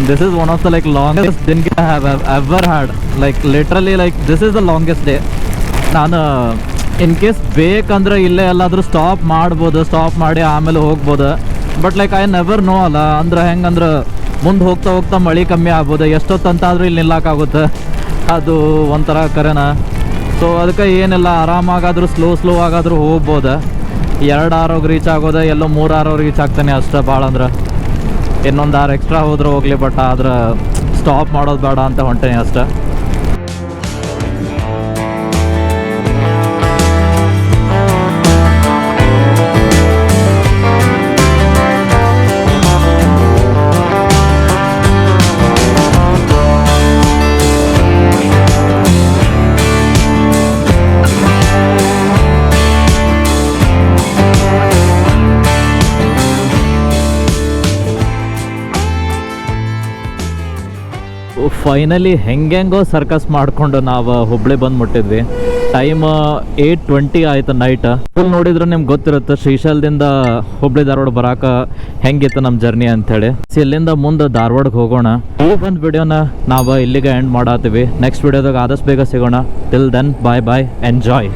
This is one of the like longest ದಿನ್ I have ever had. Like literally like this is the longest day. ನಾನು ಇನ್ ಕೇಸ್ ಬೇಕಂದ್ರೆ ಇಲ್ಲೇ ಎಲ್ಲಾದರೂ ಸ್ಟಾಪ್ ಮಾಡ್ಬೋದು, ಸ್ಟಾಪ್ ಮಾಡಿ ಆಮೇಲೆ ಹೋಗ್ಬೋದು. But like I never know ಅಲ್ಲ, ಅಂದ್ರೆ ಹೆಂಗಂದ್ರೆ ಮುಂದೆ ಹೋಗ್ತಾ ಹೋಗ್ತಾ ಮಳೆ ಕಮ್ಮಿ ಆಗ್ಬೋದು, ಎಷ್ಟೊತ್ತಂತಾದರೂ ಇಲ್ಲಿ ನಿಲ್ಲಕ್ಕಾಗುತ್ತೆ, ಅದು ಒಂಥರ ಕರೆನ. ಸೊ ಅದಕ್ಕೆ ಏನಿಲ್ಲ, ಆರಾಮಾಗಾದರೂ ಸ್ಲೋ ಆಗಾದರೂ ಹೋಗ್ಬೋದು. 2 hours ರೀಚ್ ಆಗೋದು, ಎಲ್ಲೋ 3 hours ರೀಚ್ ಆಗ್ತಾನೆ ಅಷ್ಟೇ ಭಾಳ ಅಂದ್ರೆ. ಇನ್ನೊಂದು 6 ಎಕ್ಸ್ಟ್ರಾ ಹೋದ್ರೆ ಹೋಗಲಿ, ಬಟ್ ಆದ್ರೆ ಸ್ಟಾಪ್ ಮಾಡೋದು ಬೇಡ ಅಂತ ಹೊಂಟೇನೆ ಅಷ್ಟೆ. ಫೈನಲಿ ಹೆಂಗೆಂಗೋ ಸರ್ಕಸ್ ಮಾಡಿಕೊಂಡು ನಾವು ಹುಬ್ಳಿ ಬಂದು ಮುಟ್ಟಿದ್ವಿ. ಟೈಮ್ 8:20 ಆಯ್ತು ನೈಟ್. ಫುಲ್ ನೋಡಿದ್ರೆ ನಿಮ್ಗೆ ಗೊತ್ತಿರುತ್ತೆ ಶ್ರೀಶೈಲದಿಂದ ಹುಬ್ಳಿ ಧಾರವಾಡ ಬರಾಕ ಹೆಂಗಿತ್ತು ನಮ್ಮ ಜರ್ನಿ ಅಂಥೇಳಿ. ಇಲ್ಲಿಂದ ಮುಂದೆ ಧಾರವಾಡಕ್ಕೆ ಹೋಗೋಣ. ಈ ಒಂದು ವಿಡಿಯೋನ ನಾವು ಇಲ್ಲಿಗೆ ಎಂಡ್ ಮಾಡತ್ತೀವಿ. ನೆಕ್ಸ್ಟ್ ವಿಡಿಯೋದಾಗ ಆದಷ್ಟು ಬೇಗ ಸಿಗೋಣ. ಟಿಲ್ ದೆನ್ ಬಾಯ್ ಬಾಯ್, ಎಂಜಾಯ್.